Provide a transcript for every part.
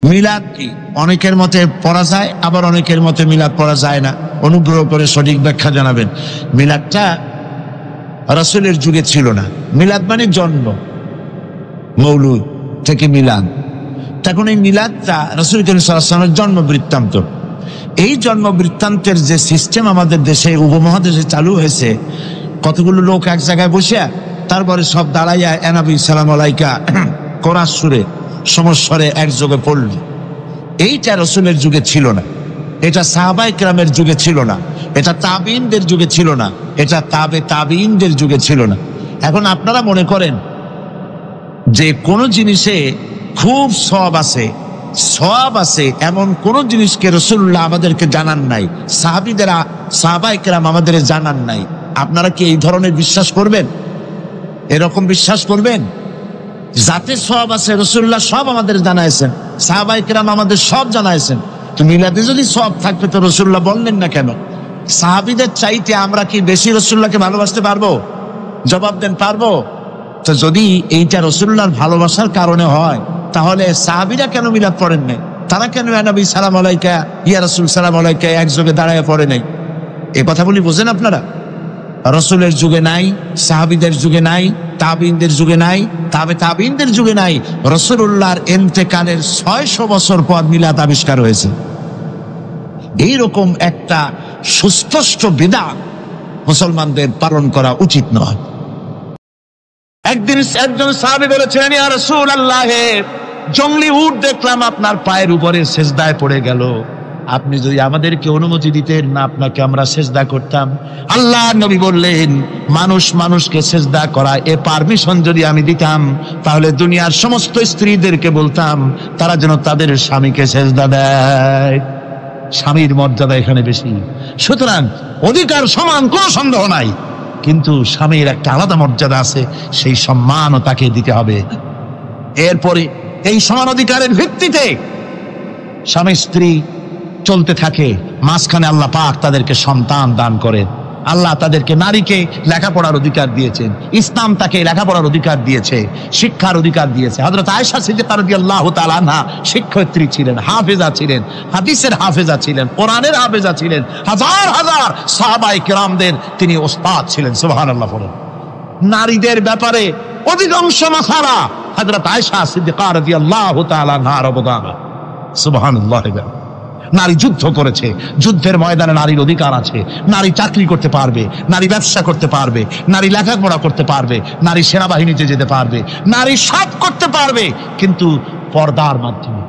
মিলাদ কি? অনেকের মতে পড়া যায়, আবার অনেকের মতে মিলাদ পড়া যায় না। অনুগ্রহ করে সঠিক ব্যাখ্যা জানাবেন। মিলাদটা রাসূলের যুগে ছিল না। মিলাদ মানে জন্ম, মৌলুদ থেকে মিলাদ। তখন এই মিলাদটা রাসূল করিম সাল্লাল্লাহু আলাইহি ওয়াসাল্লামের জন্ম বৃত্তান্ত। এই জন্ম বৃত্তান্তের যে সিস্টেম আমাদের দেশে উপমহাদেশে চালু হয়েছে, কতগুলো লোক এক জায়গায় বসে তারপরে সব দাঁড়াইয়া এনাবি সালাম আলাইকা কোরআন সুরে সমস্বরে একযোগে পড়ল। এইটা রাসূলের যুগে ছিল না, এটা সাহাবায়ে কেরামের যুগে ছিল না, এটা তাবিঈনদের যুগে ছিল না, এটা তাবিঈনদের যুগে ছিল না। এখন আপনারা মনে করেন যে কোন জিনিসে খুব সওয়াব আছে এমন কোন জিনিসকে রাসূলুল্লাহ আমাদেরকে জানান নাই, সাহাবায়ে কেরাম আমাদের জানান নাই। আপনারা কি এই ধরনের বিশ্বাস করবেন? এরকম বিশ্বাস করবেন? যাতে সওয়াব আছে রাসূলুল্লাহ সব আমাদের জানাইছেন, সাহাবায়ে কেরাম আমাদের সব জানাইছেন। তো মিলাদে যদি সওয়াব থাকবে তো রাসূলুল্লাহ বললেন না কেন? সাহাবীদের চাইতে আমরা কি বেশি রাসূলুল্লাহকে ভালোবাসতে পারবো? জবাব দেন, পারবো? তো যদি এইটা রাসূলুল্লাহর ভালোবাসার কারণে হয়, তাহলে সাহাবীরা কেন মিলাদ পড়েন নাই? তারা কেন ইয়া নবী সালাম আলাইকা, ইয়া রাসূল সালাম আলাইকা একযোগে দাঁড়ায় পড়ে নাই? এই কথা বলি বোঝেন আপনারা? রাসূলের যুগে নাই, সাহাবীদের যুগে নাই, তাবিঈনদের যুগে নাই, তাবিঈনদের যুগে নাই। রাসূলুল্লাহর ইন্তেকালের 600 বছর পর মিলাদ আবিষ্কার হয়েছে। এইরকম একটা সুস্পষ্ট বিদআত মুসলমানদের পালন করা উচিত নয়। একদিন একজন সাহাবী বলেছিলেন, ইয়া রাসূলুল্লাহ, জংলি উট দেখলাম আপনার পায়ের উপরে সিজদায় পড়ে গেল, আপনি যদি আমাদেরকে অনুমতি দিতেন না আপনাকে আমরা সিজদা করতাম। আল্লাহর নবী বললেন, মানুষকে সিজদা করা এ পারমিশন যদি আমি দিতাম, তাহলে দুনিয়ার সমস্ত স্ত্রীদেরকে বলতাম তারা যেন তাদের স্বামীকে সিজদা দেয়। স্বামীর মর্যাদা এখানে বেশি, সুতরাং অধিকার সমান, কোনো সন্দেহ নাই, কিন্তু স্বামীর একটা আলাদা মর্যাদা আছে, সেই সম্মানও তাকে দিতে হবে। এরপরে এই সমান অধিকারের ভিত্তিতে স্বামী স্ত্রী চলতে থাকে, মাঝখানে আল্লাহ পাক তাদেরকে সন্তান দান করেন। আল্লাহ তাদেরকে, নারীকে লেখাপড়ার অধিকার দিয়েছেন, ইসলাম তাকে লেখাপড়ার অধিকার দিয়েছে, শিক্ষার অধিকার দিয়েছে। হযরত আয়েশা সিদ্দিকা রাদিয়াল্লাহু তাআলা আনহা শিক্ষয়িত্রী ছিলেন, হাফেজা ছিলেন, হাদিসের হাফেজা ছিলেন, কোরআনের হাফেজা ছিলেন, হাজার হাজার সাহাবায়ে কেরামদের তিনি ওস্তাদ ছিলেন। সুবহানাল্লাহ বলেন। নারীদের ব্যাপারে অধিকাংশ মাসালা হযরত আয়েশা সিদ্দিকা রাদিয়াল্লাহু তাআলা আনহার অবদান। সুবহানাল্লাহ। নারী যুদ্ধ করেছে, যুদ্ধের ময়দানে নারীর অধিকার আছে। নারী চাকরি করতে পারবে, নারী ব্যবসা করতে পারবে, নারী লেখাপড়া করতে পারবে, নারী সেনাবাহিনীতে যেতে পারবে, নারী সব করতে পারবে, কিন্তু পর্দার মাধ্যমে।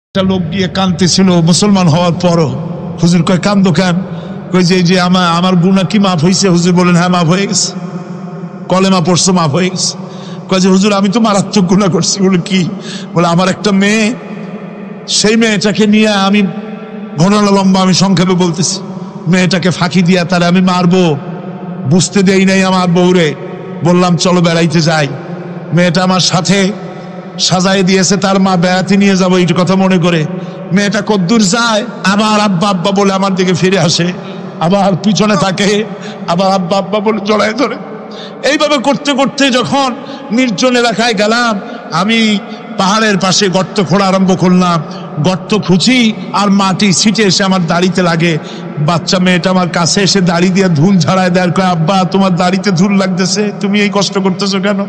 একটা লোক গিয়ে কাঁদতেছিল মুসলমান হওয়ার পরও। হুজুর কয়, কান্দো কেন? কই যে আমার গুনাহ কি মাফ হয়েছে? হুজুর বলেন, হ্যাঁ মাফ হয়ে গেছে। কলেমা পড়ছো, মাফ হয়ে গেছে। কয় যে হুজুর আমি তো মারাত্মক গুনাহ করছি। বলে কি? বলে আমার একটা মেয়ে, সেই মেয়েটাকে নিয়ে আমি, ঘটনা লম্বা, আমি সংক্ষেপে বলতেছি, মেয়েটাকে ফাঁকি দিয়া তারা আমি মারবো, বুঝতে দেই নাই আমার বউরে। বললাম চলো বেড়াইতে যাই, মেয়েটা আমার সাথে সাজাই দিয়েছে, তার মা বেড়াতে নিয়ে যাবো এই কথা মনে করে। মেয়েটা কদ্দূর যায়, আবার আব্বা আব্বা বলে আমার দিকে ফিরে আসে, আবার পিছনে থাকে, আবার আব্বা আব্বা বলে জড়ায় ধরে। এইভাবে করতে করতে যখন নির্জন এলাকায় গেলাম, আমি পাহাড়ের পাশে গর্ত খোঁড়া আরম্ভ করলাম। গর্ত খুঁজি আর মাটি ছিটে এসে আমার দাড়িতে লাগে। বাচ্চা মেয়েটা আমার কাছে এসে দাড়ি দিয়ে ধুল ঝাড়ায় দেয়, কয় আব্বা তোমার দাড়িতে ধুল লাগতেছে, তুমি এই কষ্ট করতেছো কেন?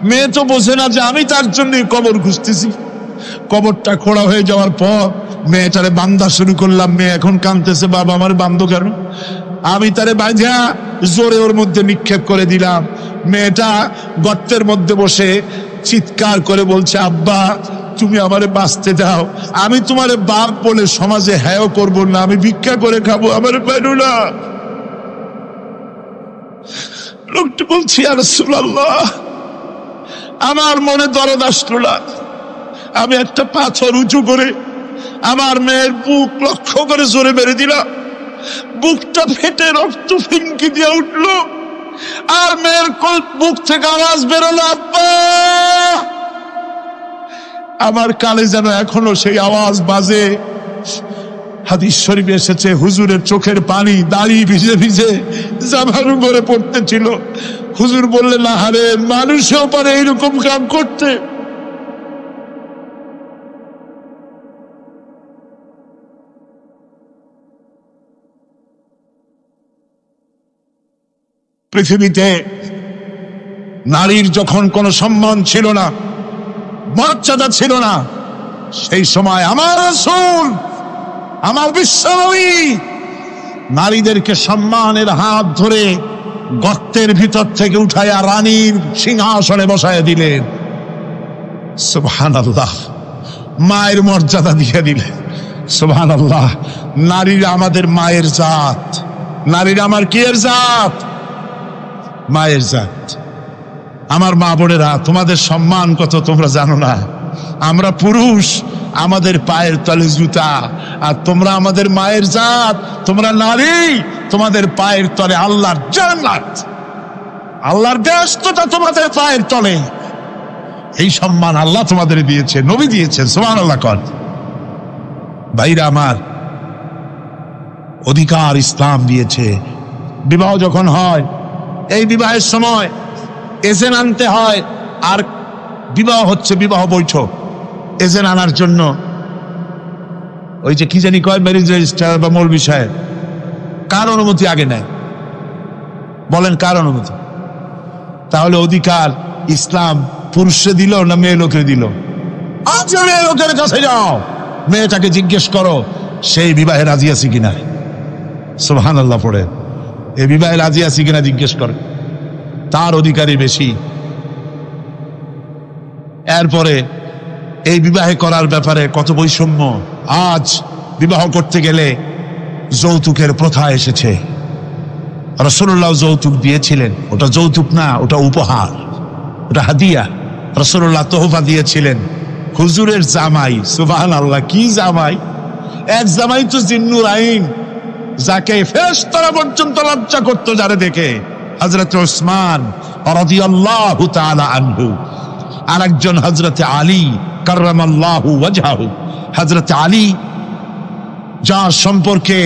মেয়ে তো বোঝে না যে আমি তার জন্য কবর খুঁজতেছি। কবরটা খোঁড়া হয়ে যাওয়ার পর মেয়েটারে বান্ধা শুরু করলাম। মেয়ে এখন কাঁদতেছে, বাবা আমার বান্ধ কেন? আমি তারে বাঁধা জোরে ওর মধ্যে নিক্ষেপ করে দিলাম। মেয়েটা গর্তের মধ্যে বসে চিৎকার করে বলছে, আব্বা তুমি আমারে বাঁচতে দাও, আমি তোমারে বাপ বলে সমাজে হ্যাঁ করব না, আমি ভিক্ষা করে খাবো, আমারে পাইলো না। লোকটি বলছি, ইয়া রাসূলুল্লাহ, আমার মনে দরদ আসলো না। আমি একটা পাথর উঁচু করে আমার মেয়ের বুক লক্ষ্য করে জোরে মেরে দিলাম। বুকটা ফেটে রক্ত ফিনকি দিয়ে উঠলো, আর মেয়ের বুক থেকে আওয়াজ বেরোলো, আব্বা। আমার কানে যেন এখনো সেই আওয়াজ বাজে। হাদিস শরীফে এসেছে, হুজুরের চোখের পানি দাড়ি ভিজে ভিজে জামার উপরে পড়তেছিল। হুজুর বললেন, আহারে, মানুষেও পারে এইরকম কাম করতে। পৃথিবীতে নারীর যখন কোনো সম্মান ছিল না, মর্যাদা ছিল না, সেই সময় আমার রাসূল, আমার বিশ্বনবী নারীদেরকে সম্মানের হাত ধরে গর্তের ভিতর থেকে উঠাইয়া রানীর সিংহাসনে বসায় দিলেন। সুবহানাল্লাহ, মায়ের মর্যাদা দিয়ে দিলেন। সুবহানাল্লাহ, নারীরা আমাদের মায়ের জাত, নারীরা আমার কিয়ের জাত? মায়ের জাত। আমার মা বোনেরা, তোমাদের সম্মান কত তোমরা জানো না। আমরা পুরুষ, আমাদের পায়ের তলে জুতা, আর তোমরা আমাদের মায়ের জাত, তোমরা নারী, তোমাদের পায়ের তলে আল্লাহর জান্নাত, আল্লাহর ব্যস্ততা তোমাদের পায়ের তলে। এই সম্মান আল্লাহ তোমাদের দিয়েছে, নবী দিয়েছেন। সুবহানাল্লাহ কর। ভাইরা আমার, অধিকার ইসলাম দিয়েছে। বিবাহ যখন হয়, এই বিবাহের সময় এজেন্ট আনতে হয়। আর বিবাহ হচ্ছে বিবাহ বৈঠক, এজেন্ট আনার জন্য ওই যে কি জানি কয়, ম্যারেজ রেজিস্ট্রার বা মৌলবি সাহেব, কার অনুমতি আগে নেয়? বলেন কার অনুমতি? তাহলে অধিকার ইসলাম পুরুষে দিল না মেয়ে লোকে দিল? আজ মেয়ে লোকের কাছে যাও, মেয়েটাকে জিজ্ঞেস করো সেই বিবাহে রাজি আছে কিনা। সুবহানাল্লাহ পড়ে, এই বিবাহে রাজি আছে কিনা জিজ্ঞেস করো, তার অধিকারই বেশি। এরপরে এই বিবাহে করার ব্যাপারে কত বৈষম্য। আজ বিবাহ করতে গেলে যৌতুকের প্রথা এসেছে। রাসূলুল্লাহ যৌতুক দিয়েছিলেন, ওটা যৌতুক না, ওটা উপহার, ওটা হাদিয়া। রাসূলুল্লাহ তোহফা দিয়েছিলেন হুজুরের জামাই। সুবহানাল্লাহ, কি জামাই! এক জামাই তো জিন্নুর আইন, যাকে ফেরেশতারা পর্যন্ত লজ্জা করত যারে দেখে, হযরত উসমান রাদিয়াল্লাহু তাআলা আনহু। আরেকজন হযরত আলী কাররামাল্লাহু ওয়াজহাহু। হযরত আলী, যার সম্পর্কে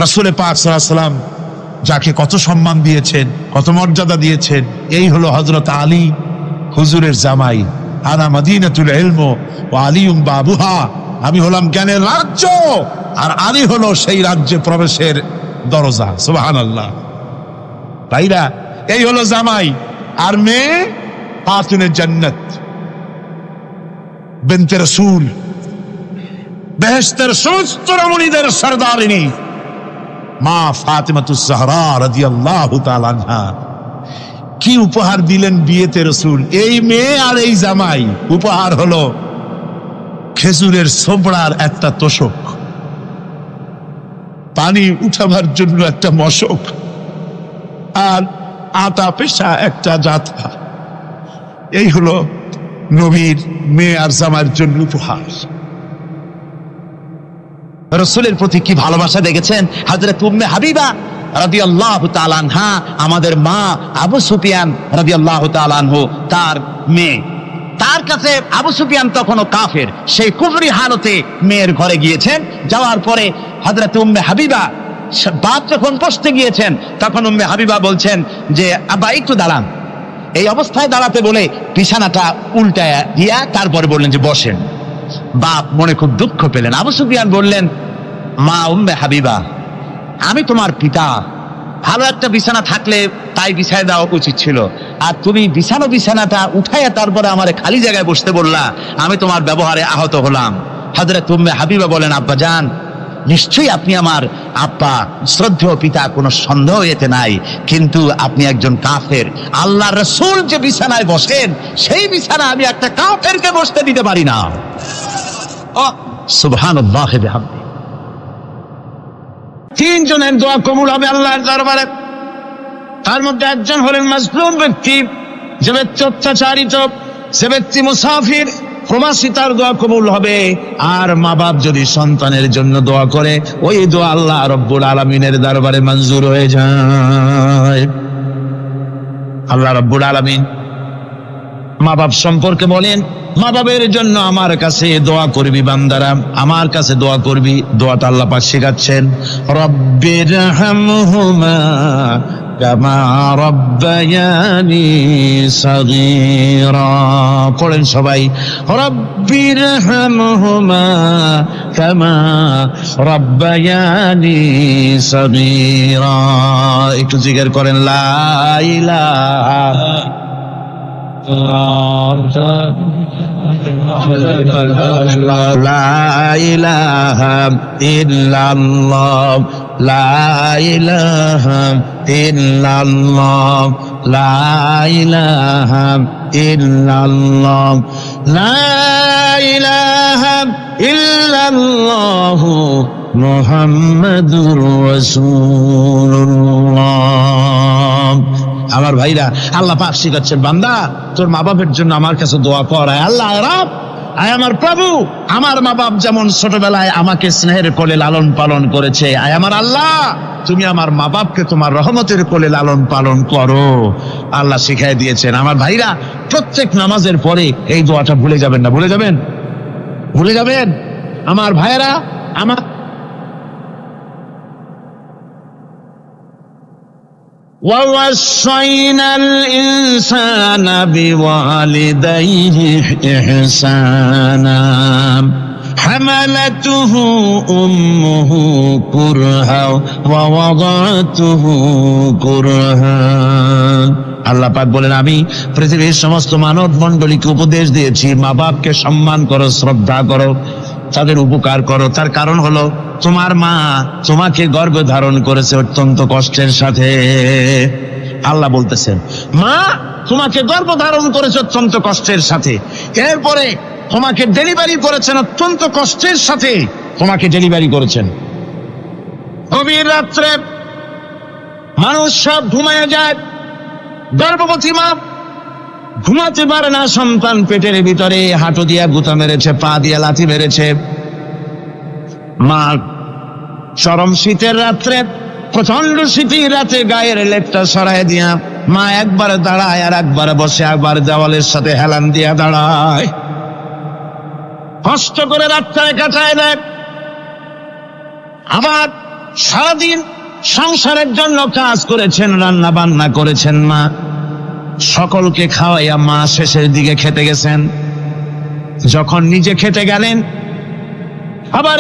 রাসূল পাক সাল্লাল্লাহু আলাইহি ওয়াসাল্লাম যাকে কত সম্মান দিয়েছেন, কত মর্যাদা দিয়েছেন, এই হলো হযরত আলী হুজুরের জামাই। আনা মদিনাতুল ইলম ওয়া আলিউম বাবুহা, আমি হলাম জ্ঞানের রাজ্য, আর আলী হলো সেই রাজ্যে প্রবেশের দরজা। সুবহানাল্লাহ। ভাইরা, এই হলো জামাই। আর মেয়ে খাতুনে জান্নাত, বিনতে রাসূল, বেহেশতের সমস্ত রমণীদের সরদারিনী মা ফাতিমাতুজ জাহরা রাদিয়াল্লাহু তাআলা আনহা। কি উপহার দিলেন বিয়েতে রাসূল! এই মেয়ে আর এই জামাই। উপহার হলো খেজুরের ছোবড়ার একটা তোষক, পানি উঠাবার জন্য একটা মশক, আর আটা পেশা একটা জাতা। এই হলো নবীর মেয়ে আর জামাইয়ের জন্য উপহার। রাসূলের প্রতি কি ভালোবাসা দেখেছেন হযরত উম্মে হাবিবা রাদিয়াল্লাহু তাআলা আনহা, আমাদের মা আবু সুফিয়ান রাদিয়াল্লাহু তাআলা আনহু, তার মেয়ে। তার কাছে আবু সুফিয়ান তখনও কাফের, সেই কুফরি হালতে মেয়ের ঘরে গিয়েছেন। যাওয়ার পরে হযরত উম্মে হাবিবা বাপ যখন বসতে গিয়েছেন, তখন উম্মে হাবিবা বলছেন যে আব্বা একটু দাঁড়ান। এই অবস্থায় দাঁড়াতে বলে বিছানাটা উল্টায়া দিয়া তারপরে বললেন যে বসেন। বাপ মনে খুব দুঃখ পেলেন। আবু সুফিয়ান বললেন, মা উম্মে হাবিবা, আমি তোমার পিতা, ভালো একটা বিছানা থাকলে তাই বিছায় দেওয়া উচিত ছিল, আর তুমি বিছানাটা উঠাইয়া তারপরে আমার খালি জায়গায় বসতে বললা, আমি তোমার ব্যবহারে আহত হলাম। হযরত উম্মে হাবিবা বলেন, আব্বা জান, নিশ্চয়ই আপনি আমার আব্বা, শ্রদ্ধেয় পিতা, কোনো সন্দেহ এতে নাই, কিন্তু আপনি একজন কাফের। আল্লাহর রাসূল যে বিছানায় বসেন, সেই বিছানা আমি একটা কাফেরকে বসতে দিতে পারি না। সুবহানাল্লাহ। তিনজনের দোয়া কবুল হবে আল্লাহর দরবারে। তার মধ্যে একজন হলেন মাজলুম ব্যক্তি, যে ব্যক্তি অত্যাচারিত, যে ব্যক্তি মুসাফির, প্রবাসী, তার দোয়া কবুল হবে। আর মা বাপ যদি সন্তানের জন্য দোয়া করে, ওই দোয়া আল্লাহ রব্বুল আলামিনের দরবারে মঞ্জুর হয়ে যায়। আল্লাহ রব্বুল আলামিন মা বাপ সম্পর্কে বলেন, মা বাবের জন্য আমার কাছে দোয়া করবি বান্দারা, আমার কাছে দোয়া করবি। দোয়াটা আল্লাহ পাক শেখাচ্ছেন, রব্বিরহামহুমা কামা রাব্বায়ানি সাগীরা। পড়েন সবাই, রব্বিরহামহুমা কামা রাব্বায়ানি সগীরা। একটু জিকির করেন লা ইলাহা লা ইলাহা ইল্লাল্লাহ লা ইলাহা ইল্লাল্লাহ লা ইলাহা ইল্লাল্লাহ লা ইলাহা ইল্লাল্লাহ মুহাম্মাদুর রাসূলুল্লাহ। আমার ভাইরা, আল্লাহ পাক শিখাচ্ছেন, বান্দা তোর মা বাপের জন্য আমার কাছে দোয়া কর। আল্লাহ রব, আয় আমার প্রভু, আমার মা বাপ যেমন ছোটবেলায় আমাকে স্নেহের কোলে লালন পালন করেছে, আয় আমার আল্লাহ তুমি আমার মা বাপকে তোমার রহমতের কোলে লালন পালন করো। আল্লাহ শিখাই দিয়েছেন। আমার ভাইরা, প্রত্যেক নামাজের পরে এই দোয়াটা ভুলে যাবেন না। ভুলে যাবেন? ভুলে যাবেন? আমার ভাইরা, আমার وَوَصَّيْنَا الْإِنسَانَ بِوَالِدَيْهِ إِحْسَانًا حَمَلَتْهُ أُمُّهُ كُرْهًا وَوَضَعَتْهُ كُرْهًا। আল্লাহ পাক বলেন, আমি পৃথিবীর সমস্ত মানব মণ্ডলীকে উপদেশ দিয়েছি, মা বাপকে সম্মান করো, শ্রদ্ধা করো, তাদের উপকার করো। তার কারণ হলো তোমার মা তোমাকে গর্ভে ধারণ করেছে অত্যন্ত কষ্টের সাথে। আল্লাহ বলতেছেন, মা তোমাকে গর্ভ ধারণ করেছে অত্যন্ত কষ্টের সাথে, এরপরে তোমাকে ডেলিভারি করেছেন অত্যন্ত কষ্টের সাথে, তোমাকে ডেলিভারি করেছেন। গভীর রাত্রে মানুষ সব ঘুমায় যায়, গর্ভবতী মা ঘুমাতে পারে না, সন্তান পেটের ভিতরে হাঁটু দিয়া গুঁতা মেরেছে, পা দিয়া লাথি মেরেছে। মা চরম শীতের রাত্রে, প্রচন্ড শীতের রাতে গায়ের লেপটা সরাই দিয়া মা একবার দাঁড়ায় আর একবার বসে, একবার দেওয়ালের সাথে হেলান দিয়া দাঁড়ায়, কষ্ট করে রাতটায় কাটায় দেয়। আবার সারাদিন সংসারের জন্য কাজ করেছেন, রান্না বান্না করেছেন, মা সকলকে খাওয়াইয়া মা শেষের দিকে খেতে গেছেন। যখন নিজে খেতে গেলেন, আবার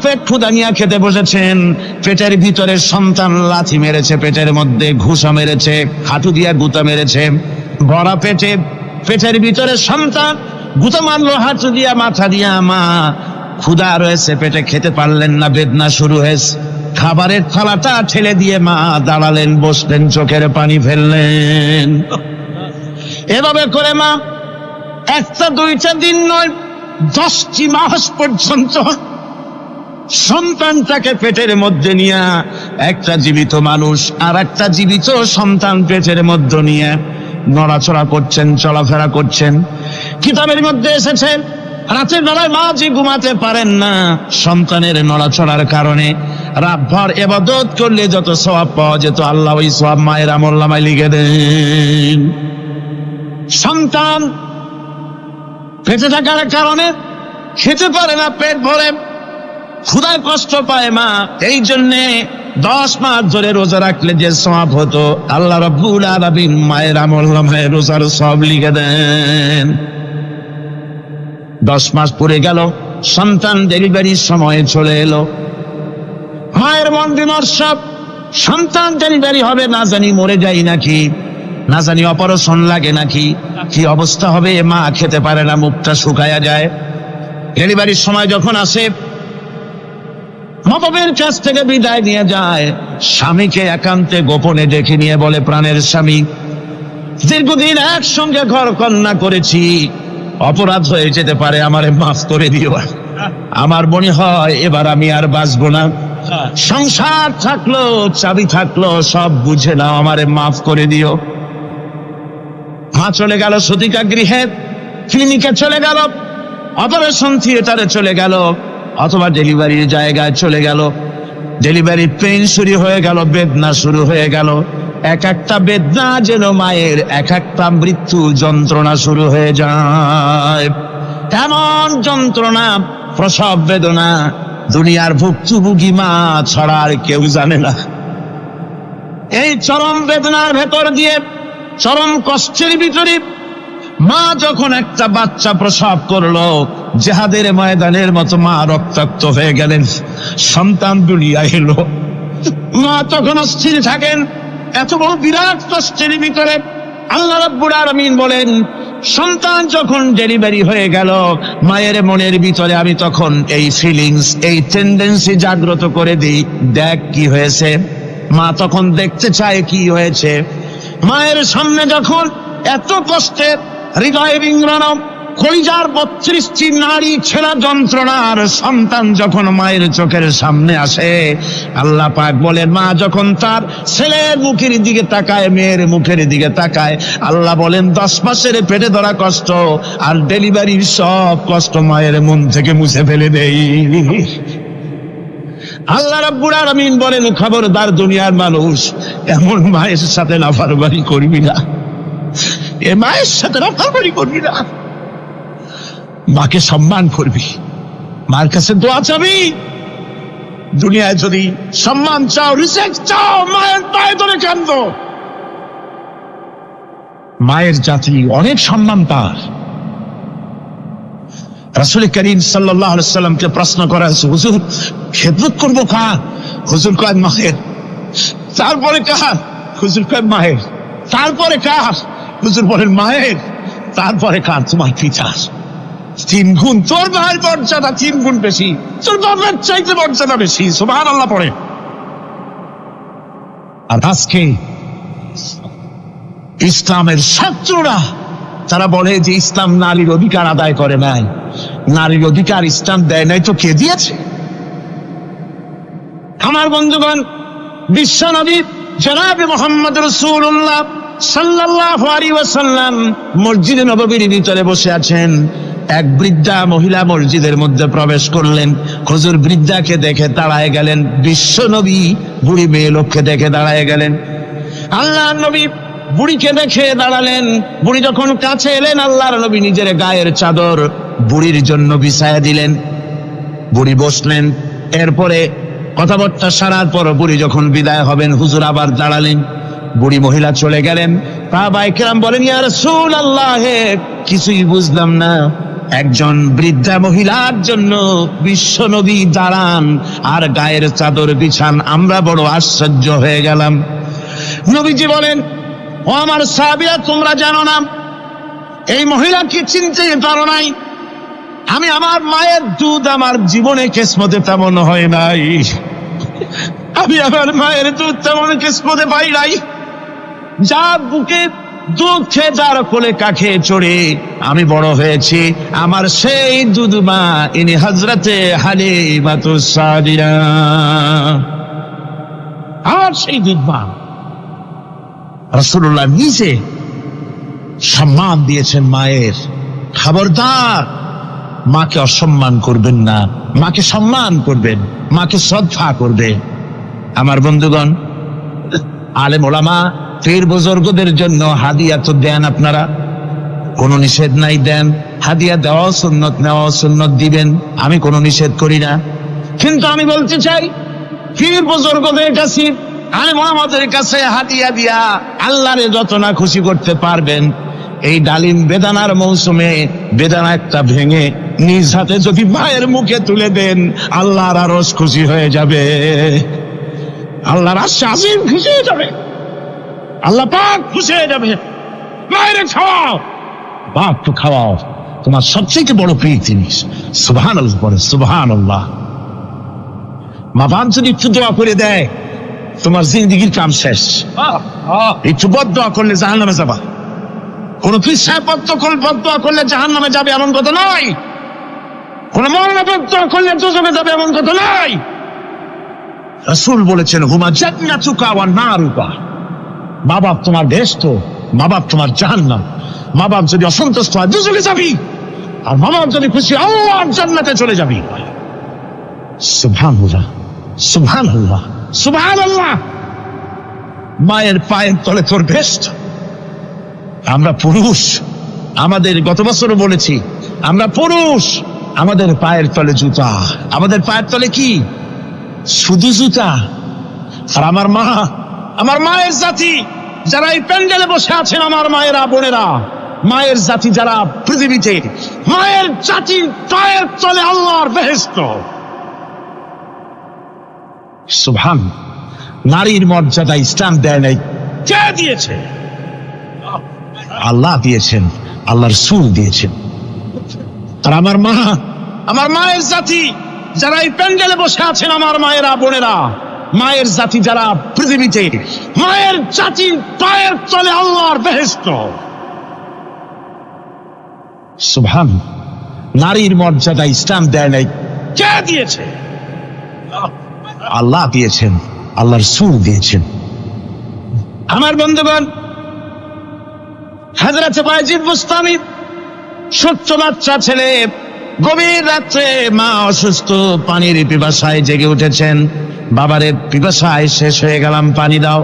পেট ক্ষুধা নিয়ে খেতে বসেছেন, পেটের ভিতরে সন্তান লাথি মেরেছে, পেটের মধ্যে ঘুষা মেরেছে, হাঁটু দিয়া গুঁতা মেরেছে, ভরা পেটে, পেটের ভিতরে সন্তান গুঁতা মারলো হাঁটু দিয়া, মাথা দিয়া। মা ক্ষুধা রয়েছে, পেটে খেতে পারলেন না, বেদনা শুরু হয়েছে। খাবারের থালাটা ঠেলে দিয়ে মা দাঁড়ালেন, বসলেন, চোখের পানি ফেললেন। এভাবে করে মা একটা দুইটা দিন নয়, 10টি মাস পর্যন্ত সন্তানটাকে পেটের মধ্যে নিয়ে, একটা জীবিত মানুষ আর একটা জীবিত সন্তান পেটের মধ্যে নিয়ে নড়াচড়া করছেন, চলাফেরা করছেন। কিতাবের মধ্যে এসেছে, রাতের বেলায় মা যে ঘুমাতে পারেন না সন্তানের নড়াচড়ার কারণে, রাতভর ইবাদত করলে যত সওয়াব পাওয়া যেত, আল্লাহ ওই সওয়াব মায়ের আমলনামায় লিখে দেন। সন্তান পেটে থাকার কারণে খেতে পারে না, পেট ভরে ক্ষুধায় কষ্ট পায় মা, এই জন্যে 10 মাস ধরে রোজা রাখলে যে সওয়াব হতো, আল্লাহ রাব্বুল আলামিন মায়ের আমলনামায় রোজার সওয়াব লিখে দেন। 10 মাস পরে গেল, সন্তান ডেলিভারির সময় চলে এলো। মায়ের মন বিমর্ষ, সন্তান ডেলিভারি হবে, না জানি মরে যাই নাকি, না জানি অপারেশন লাগে নাকি, কি অবস্থা হবে। মা খেতে পারে না, মুখটা শুকায়া যায়। ডেলিভারির সময় যখন আসে, মা বাবার কাছ থেকে বিদায় নিয়ে যায়, স্বামীকে একান্তে গোপনে ডেকে নিয়ে বলে, প্রাণের স্বামী, দীর্ঘদিন একসঙ্গে ঘর কন্যা করেছি, অপরাধ হয়ে যেতে পারে, আমারে মাফ করে দিও। আমার মনে হয় এবার আমি আর বাঁচবো না। সংসার থাকলো, চাবি থাকলো, সব বুঝে নাও, আমারে মাফ করে দিও। মা চলে গেল সতিকা গৃহে, ক্লিনিকে চলে গেল, অপারেশন থিয়েটারে চলে গেল, অথবা ডেলিভারির জায়গায় চলে গেল। ডেলিভারি পেইন শুরু হয়ে গেল, বেদনা শুরু হয়ে গেল। এক একটা বেদনা যেন মায়ের এক একটা মৃত্যু যন্ত্রণা শুরু হয়ে যায়। এমন যন্ত্রণা, প্রসব বেদনা দুনিয়ার ভুক্তভোগী মা ছাড়া আর কেউ জানে না। এই চরম বেদনার ভেতর দিয়ে, চরম কষ্টের ভিতরে মা যখন একটা বাচ্চা প্রসব করলো, জেহাদের ময়দানের মতো মা রক্তাক্ত হয়ে গেলেন, সন্তান দুনিয়ায় এলো। মা তখন অস্থির থাকেন, এত বড় বিরাট কষ্টের ভিতরে। আল্লাহ রাব্বুল আলামিন বলেন, সন্তান যখন ডেলিভারি হয়ে গেল, মায়ের মনের ভিতরে আমি তখন এই ফিলিংস, এই টেন্ডেন্সি জাগ্রত করে দিই, দেখ কি হয়েছে। মা তখন দেখতে চায় কি হয়েছে। মায়ের সামনে যখন এত কষ্টের, হৃদয় বিংড়ানো, কলিজার 32টি নাড়ি ছেঁড়া যন্ত্রণার সন্তান যখন মায়ের চোখের সামনে আসে, আল্লাহ পাক বলেন, মা যখন তার ছেলের মুখের দিকে তাকায়, মেয়ের মুখের দিকে তাকায়, আল্লাহ বলেন 10 মাসের পেটে ধরা কষ্ট আর ডেলিভারির সব কষ্ট মায়ের মন থেকে মুছে ফেলে দেই। আল্লাহ রাব্বুল আলামিন বলেন, খবরদার দুনিয়ার মানুষ, এমন মায়ের সাথে নাফরমানি করবি না, এ মায়ের সাথে নাফরমানি করবি না। মাকে সম্মান করবি, মার কাছে দোয়া চাবি। দুনিয়ায় যদি সম্মান চাও, রিসপেক্ট চাও, মায়ের পায়ে ধরে কাঁদো। মায়ের জাতি অনেক সম্মান তার। রাসূল করিম সাল্লাল্লাহু আলাইহি সাল্লামকে প্রশ্ন করা হয়েছে, হুজুর খেদমত করবো কার? হুজুর কয় মায়ের। তারপরে কার? হুজুর কয় মায়ের। তারপরে কার? হুজুর বলেন মায়ের। তারপরে কার? তোমার পিতার। 3 গুণ, তোর ভাইয়ের মর্যাদা 3 গুণ বেশি, তোর বাবার চাইতে মর্যাদা বেশি। সুবহানাল্লাহ পড়ে। আর আজকে ইসলামের শত্রুরা তারা বলে যে ইসলাম নারীর অধিকার আদায় করে নাই। নারীর অধিকার ইসলাম দেয় নাই তো কে দিয়েছে? আমার বন্ধুগণ, বিশ্বনবী জনাবে মুহাম্মদ রাসূলুল্লাহ সাল্লাল্লাহু আলাইহি ওয়াসাল্লাম মসজিদে নববীর ভিতরে বসে আছেন। এক বৃদ্ধা মহিলা মসজিদের মধ্যে প্রবেশ করলেন। হুজুর বৃদ্ধাকে দেখে দাঁড়ায় গেলেন, বিশ্বনবী বুড়ি মেয়ে লোককে দেখে দাঁড়ায় গেলেন। আল্লাহর নবী বুড়িকে দেখে দাঁড়ালেন। বুড়ি যখন কাছে এলেন, আল্লাহর নবী নিজের গায়ের চাদর বুড়ির জন্য বিছায়া দিলেন। বুড়ি বসলেন। এরপরে কথাবার্তা সারার পর বুড়ি যখন বিদায় হবেন, হুজুর আবার দাঁড়ালেন। বুড়ি মহিলা চলে গেলেন। সাহাবায়ে কেরাম বলেন, ইয়া রাসূলুল্লাহ, কিছুই বুঝলাম না, একজন বৃদ্ধা মহিলার জন্য বিশ্বনবী দাঁড়ান আর গায়ের চাদর বিছান, আমরা বড় আশ্চর্য হয়ে গেলাম। নবীজি বলেন, ও আমার সাহাবীরা, তোমরা জানো না, এই মহিলাকে চিনতে পারো নাই। আমি আমার মায়ের দুধ আমার জীবনে কিসমতে তেমন হয় নাই। আমি আমার মায়ের দুধ তেমন কিসমতে পাই নাই। যার বুকে দুধ খেয়ে, যার কোলে কাখে চড়ে আমি বড় হয়েছি, আমার সেই দুধ মা, ইনি হযরতে হালিমাতুস সাদিয়া, আমার সেই দুধ মা। রাসূলুল্লাহ নিজে সম্মান দিয়েছেন মায়ের। খবরদার, মাকে অসম্মান করবেন না, মাকে সম্মান করবেন, মাকে শ্রদ্ধা করবেন। আমার বন্ধুগণ, আলেম ওলামা পীর বুজুর্গদের জন্য হাদিয়া তো দেন আপনারা, কোনো নিষেধ নাই, দেন। হাদিয়া দেওয়া সুন্নত, নেওয়া সুন্নত, দিবেন, আমি কোনো নিষেধ করি না। কিন্তু আমি বলতে চাই, পীর বুজুর্গদের কাছে, আলেম ওলামাদের কাছে হাদিয়া দিয়া আল্লাহরে যত না খুশি করতে পারবেন, এই ডালিম বেদানার মৌসুমে বেদানা একটা ভেঙে নিজ হাতে যদি মায়ের মুখে তুলে দেন, আল্লাহর আরশ খুশি হয়ে যাবে, আল্লাহর আরশ আজিম খুশি হয়ে যাবে, আল্লাহ পাক খুশি হয়ে যাবে। মায়ের খাওয়াও, বাপ তো খাওয়াও, তোমার সবচেয়ে বড় প্রিয় জিনিস। সুবহানাল্লাহ বলে, সুবহানাল্লাহ। মা বাপ যদি একটু দোয়া করে দেয়, তোমার জিন্দেগির কাম শেষ। একটু বদদোয়া করলে জাহান্নামে যাবা। কোন পীর সাহেব বদদোয়া করলে জাহান্নামে যাবে এমন কথা নয়। কোন মওলানা বদদোয়া করলে দোজখে যাবে এমন কথা নয়। রাসূল বলেছেন, হুমা জান্নাতুকা ওয়া নারুকা। মা বাপ তোমার বেহেশত, মা বাপ তোমার জাহান্নাম। মা বাপ যদি অসন্তুষ্ট হয়, দোজখে যাবি, আর মা বাপ যদি খুশি, আল্লাহর জান্নাতে চলে যাবি। সুবহানাল্লাহ, সুবহানাল্লাহ, সুবহানাল্লাহ। মায়ের পায়ের তলে তোর বেহেশত। আমরা পুরুষ, আমাদের গত বছরও বলেছি, আমরা পুরুষ, আমাদের পায়ের তলে জুতা। আমাদের পায়ের তলে কি? শুধু জুতা। আর আমার মা, আমার মায়ের জাতি যারা এই প্যান্ডেলে বসে আছেন, আমার মায়েরা, বোনেরা, মায়ের জাতি যারা পৃথিবীতে, মায়ের জাতি পায়ের তলে আল্লাহর বেহেশত। সুবহান। নারীর মর্যাদা ইসলাম দেয় নাই, কে দিয়েছে? আল্লাহ দিয়েছেন, আল্লাহর রাসূল দিয়েছেন। আর আমার মা, আমার মায়ের জাতি যারা এই প্যান্ডেলে বসে আছেন, আমার মায়েরা বোনেরা, মায়ের জাতি যারা পৃথিবীতে, মায়ের জাতি পায়ের তলে আল্লাহর বেহেশত। সুবহান। নারীর মর্যাদা ইসলাম দেয় নাই, কে দিয়েছে? আল্লাহ দিয়েছেন, আল্লাহর রাসূল দিয়েছেন। আমার বন্ধুগণ, হযরত বায়জিদ বুস্তামি, ছোট্ট বাচ্চা ছেলে, গভীর রাত্রে মা অসুস্থ, পানির পিপাসায় জেগে উঠেছেন। বাবারে পিপাসায় শেষ হয়ে গেলাম, পানি দাও।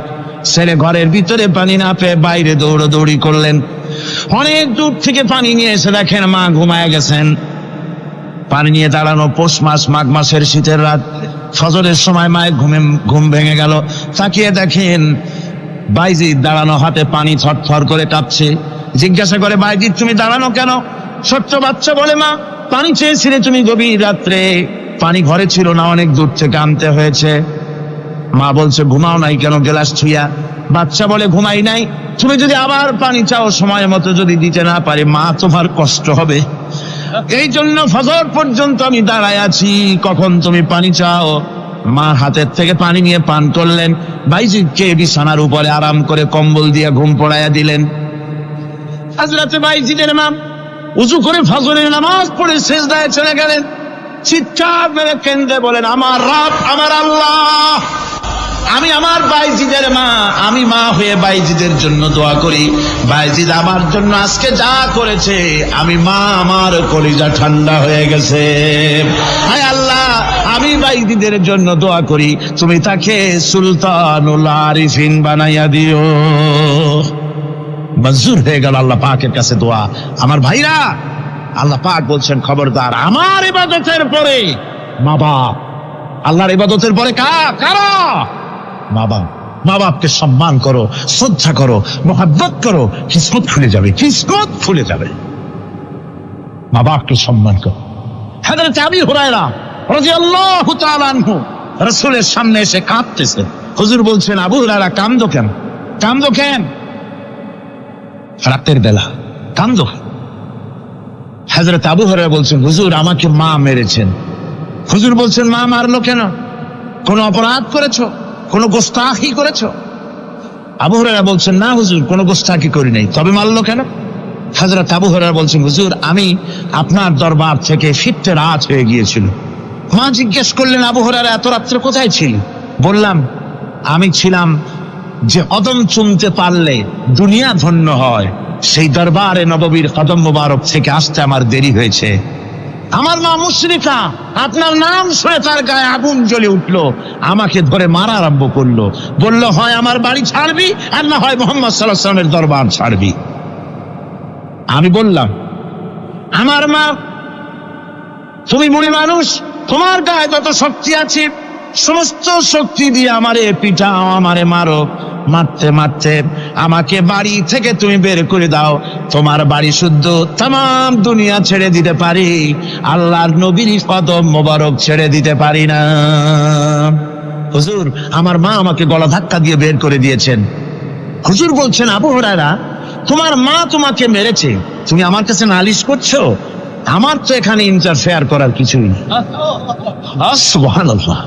ছেলে ঘরের ভিতরে পানি না পেয়ে বাইরে দৌড়াদৌড়ি করলেন। অনেক দূর থেকে পানি নিয়ে এসে দেখেন মা ঘুমায় গেছেন। পানি নিয়ে দাঁড়ানো পৌষ মাস, মাঘ মাসের শীতের রাত, ফজরের সময় মায়ের ঘুম ভেঙে গেল। তাকিয়ে দেখেন বাইজিদ দাঁড়ানো, হাতে পানি থরথর করে কাঁপছে। জিজ্ঞাসা করে, বাইজিদ তুমি দাঁড়ানো কেন? ছোট্ট বাচ্চা বলে, মা পানি চেয়েছিলে তুমি গভীর রাত্রে, পানি ঘরে ছিল না, অনেক দূর থেকে আনতে হয়েছে। মা বলছে, ঘুমাও নাই কেন গ্লাস ছুঁয়া? বাচ্চা বলে, ঘুমাই নাই। তুমি যদি আবার পানি চাও, সময় মতো যদি দিতে না পারি, মা তোমার কষ্ট হবে। এই জন্য ফজর পর্যন্ত আমি দাঁড়ায় আছি, কখন তুমি পানি চাও। মা হাতের থেকে পানি নিয়ে পান করলেন। বাইজিদকে বিছানার উপরে আরাম করে কম্বল দিয়ে ঘুম পড়াইয়া দিলেন। হযরত বাইজিদের মা উযু করে ফজরের নামাজ পড়ে সিজদায় চলে গেলেন। চিৎকার মেরে কেঁদে বলেন, আমার রব, আমার আল্লাহ, আমি আমার বাইজিদের মা, আমি মা হয়ে বাইজিদের জন্য দোয়া করি। বাইজিদ আমার জন্য আজকে যা করেছে, আমি মা, আমার কলিজা ঠান্ডা হয়ে গেছে। হায় আল্লাহ, আমি বাইজিদের জন্য দোয়া করি, তুমি তাকে সুলতানুল আরিফিন বানাইয়া দিও। মঞ্জুর হয়ে গেল আল্লাহ পাকের কাছে দোয়া। আমার ভাইরা, আল্লাহ পাক বলছেন, খবরদার আমার ইবাদতের পরে মা বাপ, আল্লাহর ইবাদতের পরে কারা? মা বাপ। মা বাপকে সম্মান করো, শ্রদ্ধা করো, মোহাব্বত করো, কিসমত খুলে যাবে, কিসমত খুলে যাবে। মা বাপকে সম্মান করো। হযরত আবু হুরায়রা রাদিয়াল্লাহু তাআলা আনহু রাসূলের সামনে এসে কাঁদতেছে। হুজুর বলছেন, আবু হুরায়রা কাঁদো কেন? কাঁদো কেন? রাতের বেলা কাঁদো। হযরত আবু হুরায়রা বলছেন, হুজুর আমাকে মা মেরেছেন। হুজুর বলছেন, মা মারলো কেন? কোন অপরাধ করেছো? কোন গোস্তাখি করেছো? আবু হুরায়রা বলছেন, না হুজুর, কোন গোস্তাখি করি নাই, তবে মারলো কেন? হযরত আবু হুরায়রা বলছেন, হুজুর আমি আপনার দরবার থেকে ফিরতে রাত হয়ে গিয়েছিল। মা জিজ্ঞেস করলেন, আবু হুরায়রা এত রাত্রে কোথায় ছিলি? বললাম, আমি ছিলাম যে কদম চুমতে পারলে দুনিয়া ধন্য হয়, সেই দরবারে নববীর কদম মুবারক থেকে আসতে আমার দেরি হয়েছে। আমার মা মুশরিকা, আপনার নাম শুনে তার গায়ে আগুন জ্বলে উঠলো, আমাকে ধরে মারা আরম্ভ করলো। বলল, হয় আমার বাড়ি ছাড়বি, আর না হয় মুহাম্মদ সাল্লাল্লাহু আলাইহি ওয়াসাল্লামের দরবার ছাড়বি। আমি বললাম, আমার মা, তুমি বুড়ি মানুষ, তোমার গায়ে যত শক্তি আছে সমস্ত শক্তি দিয়ে আমারে পিটাও, আমারে মারো। মারতে মারতে আমাকে বাড়ি থেকে তুমি বের করে দাও। তোমার বাড়ি শুদ্ধ, তাম দুনিয়া ছেড়ে দিতে পারি, আল্লাহর নবীর কদম মোবারক ছেড়ে দিতে পারি না। হুজুর আমার মা আমাকে গলা ধাক্কা দিয়ে বের করে দিয়েছেন। হুজুর বলছেন, আবু হুরায়রা তোমার মা তোমাকে মেরেছে, তুমি আমার কাছে নালিশ করছো? আমার তো এখানে ইন্টারফেয়ার করার কিছুই নেই। সুবহানাল্লাহ,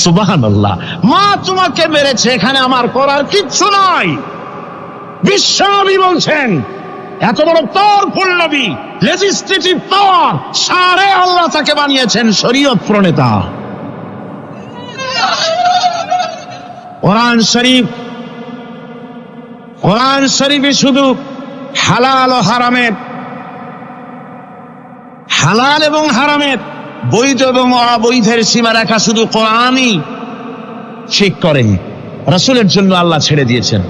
সুবহানাল্লাহ। মা তোমাকে মেরেছে, এখানে আমার করার কিচ্ছু নাই। বিশ্বনবী বলছেন, এত বড় পাওয়ারফুল নবী, লেজিসলেটিভ পাওয়ার, সারে আল্লাহ তাকে বানিয়েছেন শরীয়ত প্রণেতা। কোরআন শরীফ, কোরআন শরীফে শুধু হালাল ও হারামের, হালাল এবং হারামের, বৈধ এবং অবৈধের সীমারেখা শুধু কোরআনই ঠিক করেন, রাসূলের জন্য আল্লাহ ছেড়ে দিয়েছেন।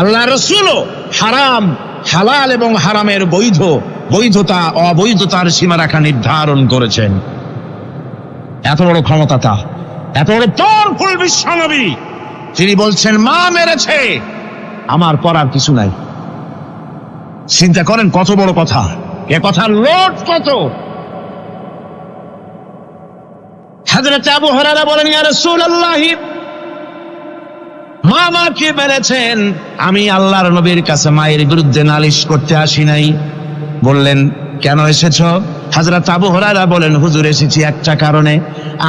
আল্লাহ রাসূলও হারাম, হালাল এবং হারামের বৈধতা অবৈধতার সীমারেখা নির্ধারণ করেছেন। এত বড় ক্ষমতা তা, এত বড় পাওয়ারফুল বিশ্বনবী, তিনি বলছেন, মা মেরেছে, আমার করার কিছু নাই। চিন্তা করেন কত বড় কথা, এ কথার লোড কত। হযরত আবু হুরায়রা বলেন, ইয়া রাসূলুল্লাহ, মা আমাকে মেরেছেন, আমি আল্লাহর নবীর কাছে মায়ের বিরুদ্ধে নালিশ করতে আসি নাই। বললেন, কেন এসেছো? হযরত আবু হুরায়রা বলেন, হুজুর এসেছি একটা কারণে।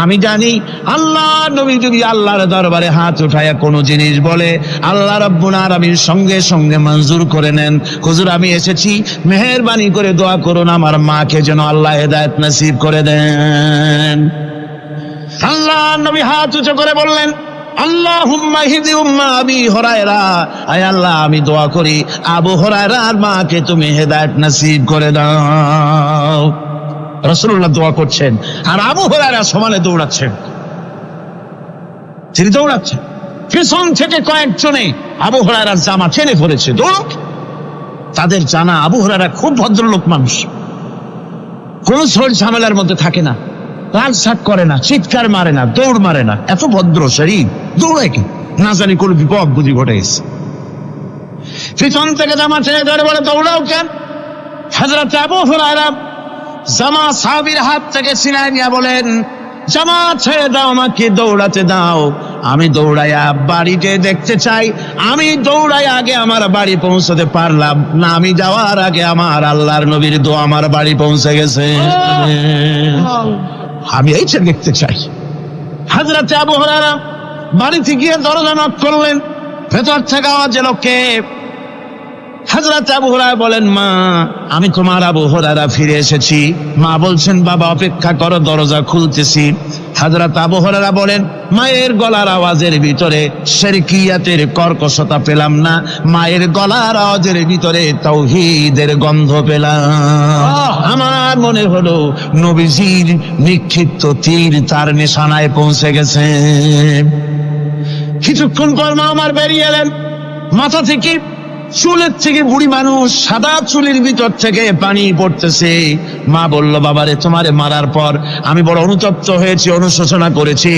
আমি জানি আল্লাহ নবী যদি আল্লাহর দরবারে হাত উঠায়া কোনো জিনিস বলে, আল্লাহ রাব্বুল আলামিন সঙ্গে সঙ্গে মঞ্জুর করে নেন। হুজুর আমি এসেছি, মেহেরবানি করে দোয়া করুন আমার মাকে যেন আল্লাহ হেদায়েত নসিব করে দেন। আল্লাহ নবী হাত উঁচু করে বললেন, আল্লাহুম্মা হিদি উম্মা আবি হুরায়রা, আয় আল্লাহ আমি দোয়া করি আবু হুরায়রার মাকে তুমি হেদায়েত নসিব করে দাও। রাসূলুল্লাহ দোয়া করছেন আর আবু হুরায়রা সমানে দৌড়াচ্ছেন। তিনি দৌড়াচ্ছেন, পিছন থেকে কয়েকজনে আবু হুরায়রার জামা টেনে ধরেছে, দৌড়। তাদের জানা আবু হুরায়রা খুব ভদ্রলোক মানুষ, কোন ঝড় ঝামেলার মধ্যে থাকে না, লাল শাক করে না, চিৎকার মারে না, দৌড় মারে না, এত ভদ্র শরীর, দৌড়ে কি না জানি কোন বিপদ বুঝি ঘটে গেছে। পিছন থেকে জামা টেনে ধরে বলে, দৌড়াও কেন? হযরত আবু হুরায়রা জামা সাহাবীর হাত থেকে ছিনায় নিয়ে বলেন, জামা ছেড়ে দাও, আমাকে দৌড়াতে দাও। আমি দৌড়াইয়া বাড়িতে দেখতে চাই, আমি দৌড়াই আগে আমার বাড়ি পৌঁছতে পারলাম না, আমি যাওয়ার আগে আমার আল্লাহর নবীর দোয়া আমার বাড়ি পৌঁছে গেছে, আমি এইটা দেখতে চাই। হযরত আবু হুরায়রা বাড়িতে গিয়ে দরজা নক করলেন, ভেতর থেকে আওয়াজ এলো, কে? হযরত আবু হুরায়রা বলেন, মা আমি তোমার আবু হুরায়রা ফিরে এসেছি। মা বলছেন, বাবা অপেক্ষা করো, দরজা খুলতেছি। হযরত আবু হুরায়রা বলেন, মায়ের গলার আওয়াজের ভিতরে শিরকিয়াতের কর্কশতা পেলাম না, মায়ের গলার আওয়াজের ভিতরে তাওহীদের গন্ধ পেলাম। আমার মনে হলো নবীজির নিক্ষিপ্ত তীর তার নিশানায় পৌঁছে গেছে। কিছুক্ষণ পর মা আমার বেরিয়ে এলেন, মাথা থেকে চুলের থেকে বুড়ি মানুষ, সাদা চুলের ভিতর থেকে পানি পড়তেছে। মা বলল, বাবারে তোমারে মারার পর আমি বড় অনুতপ্ত হয়েছি, অনুশোচনা করেছি,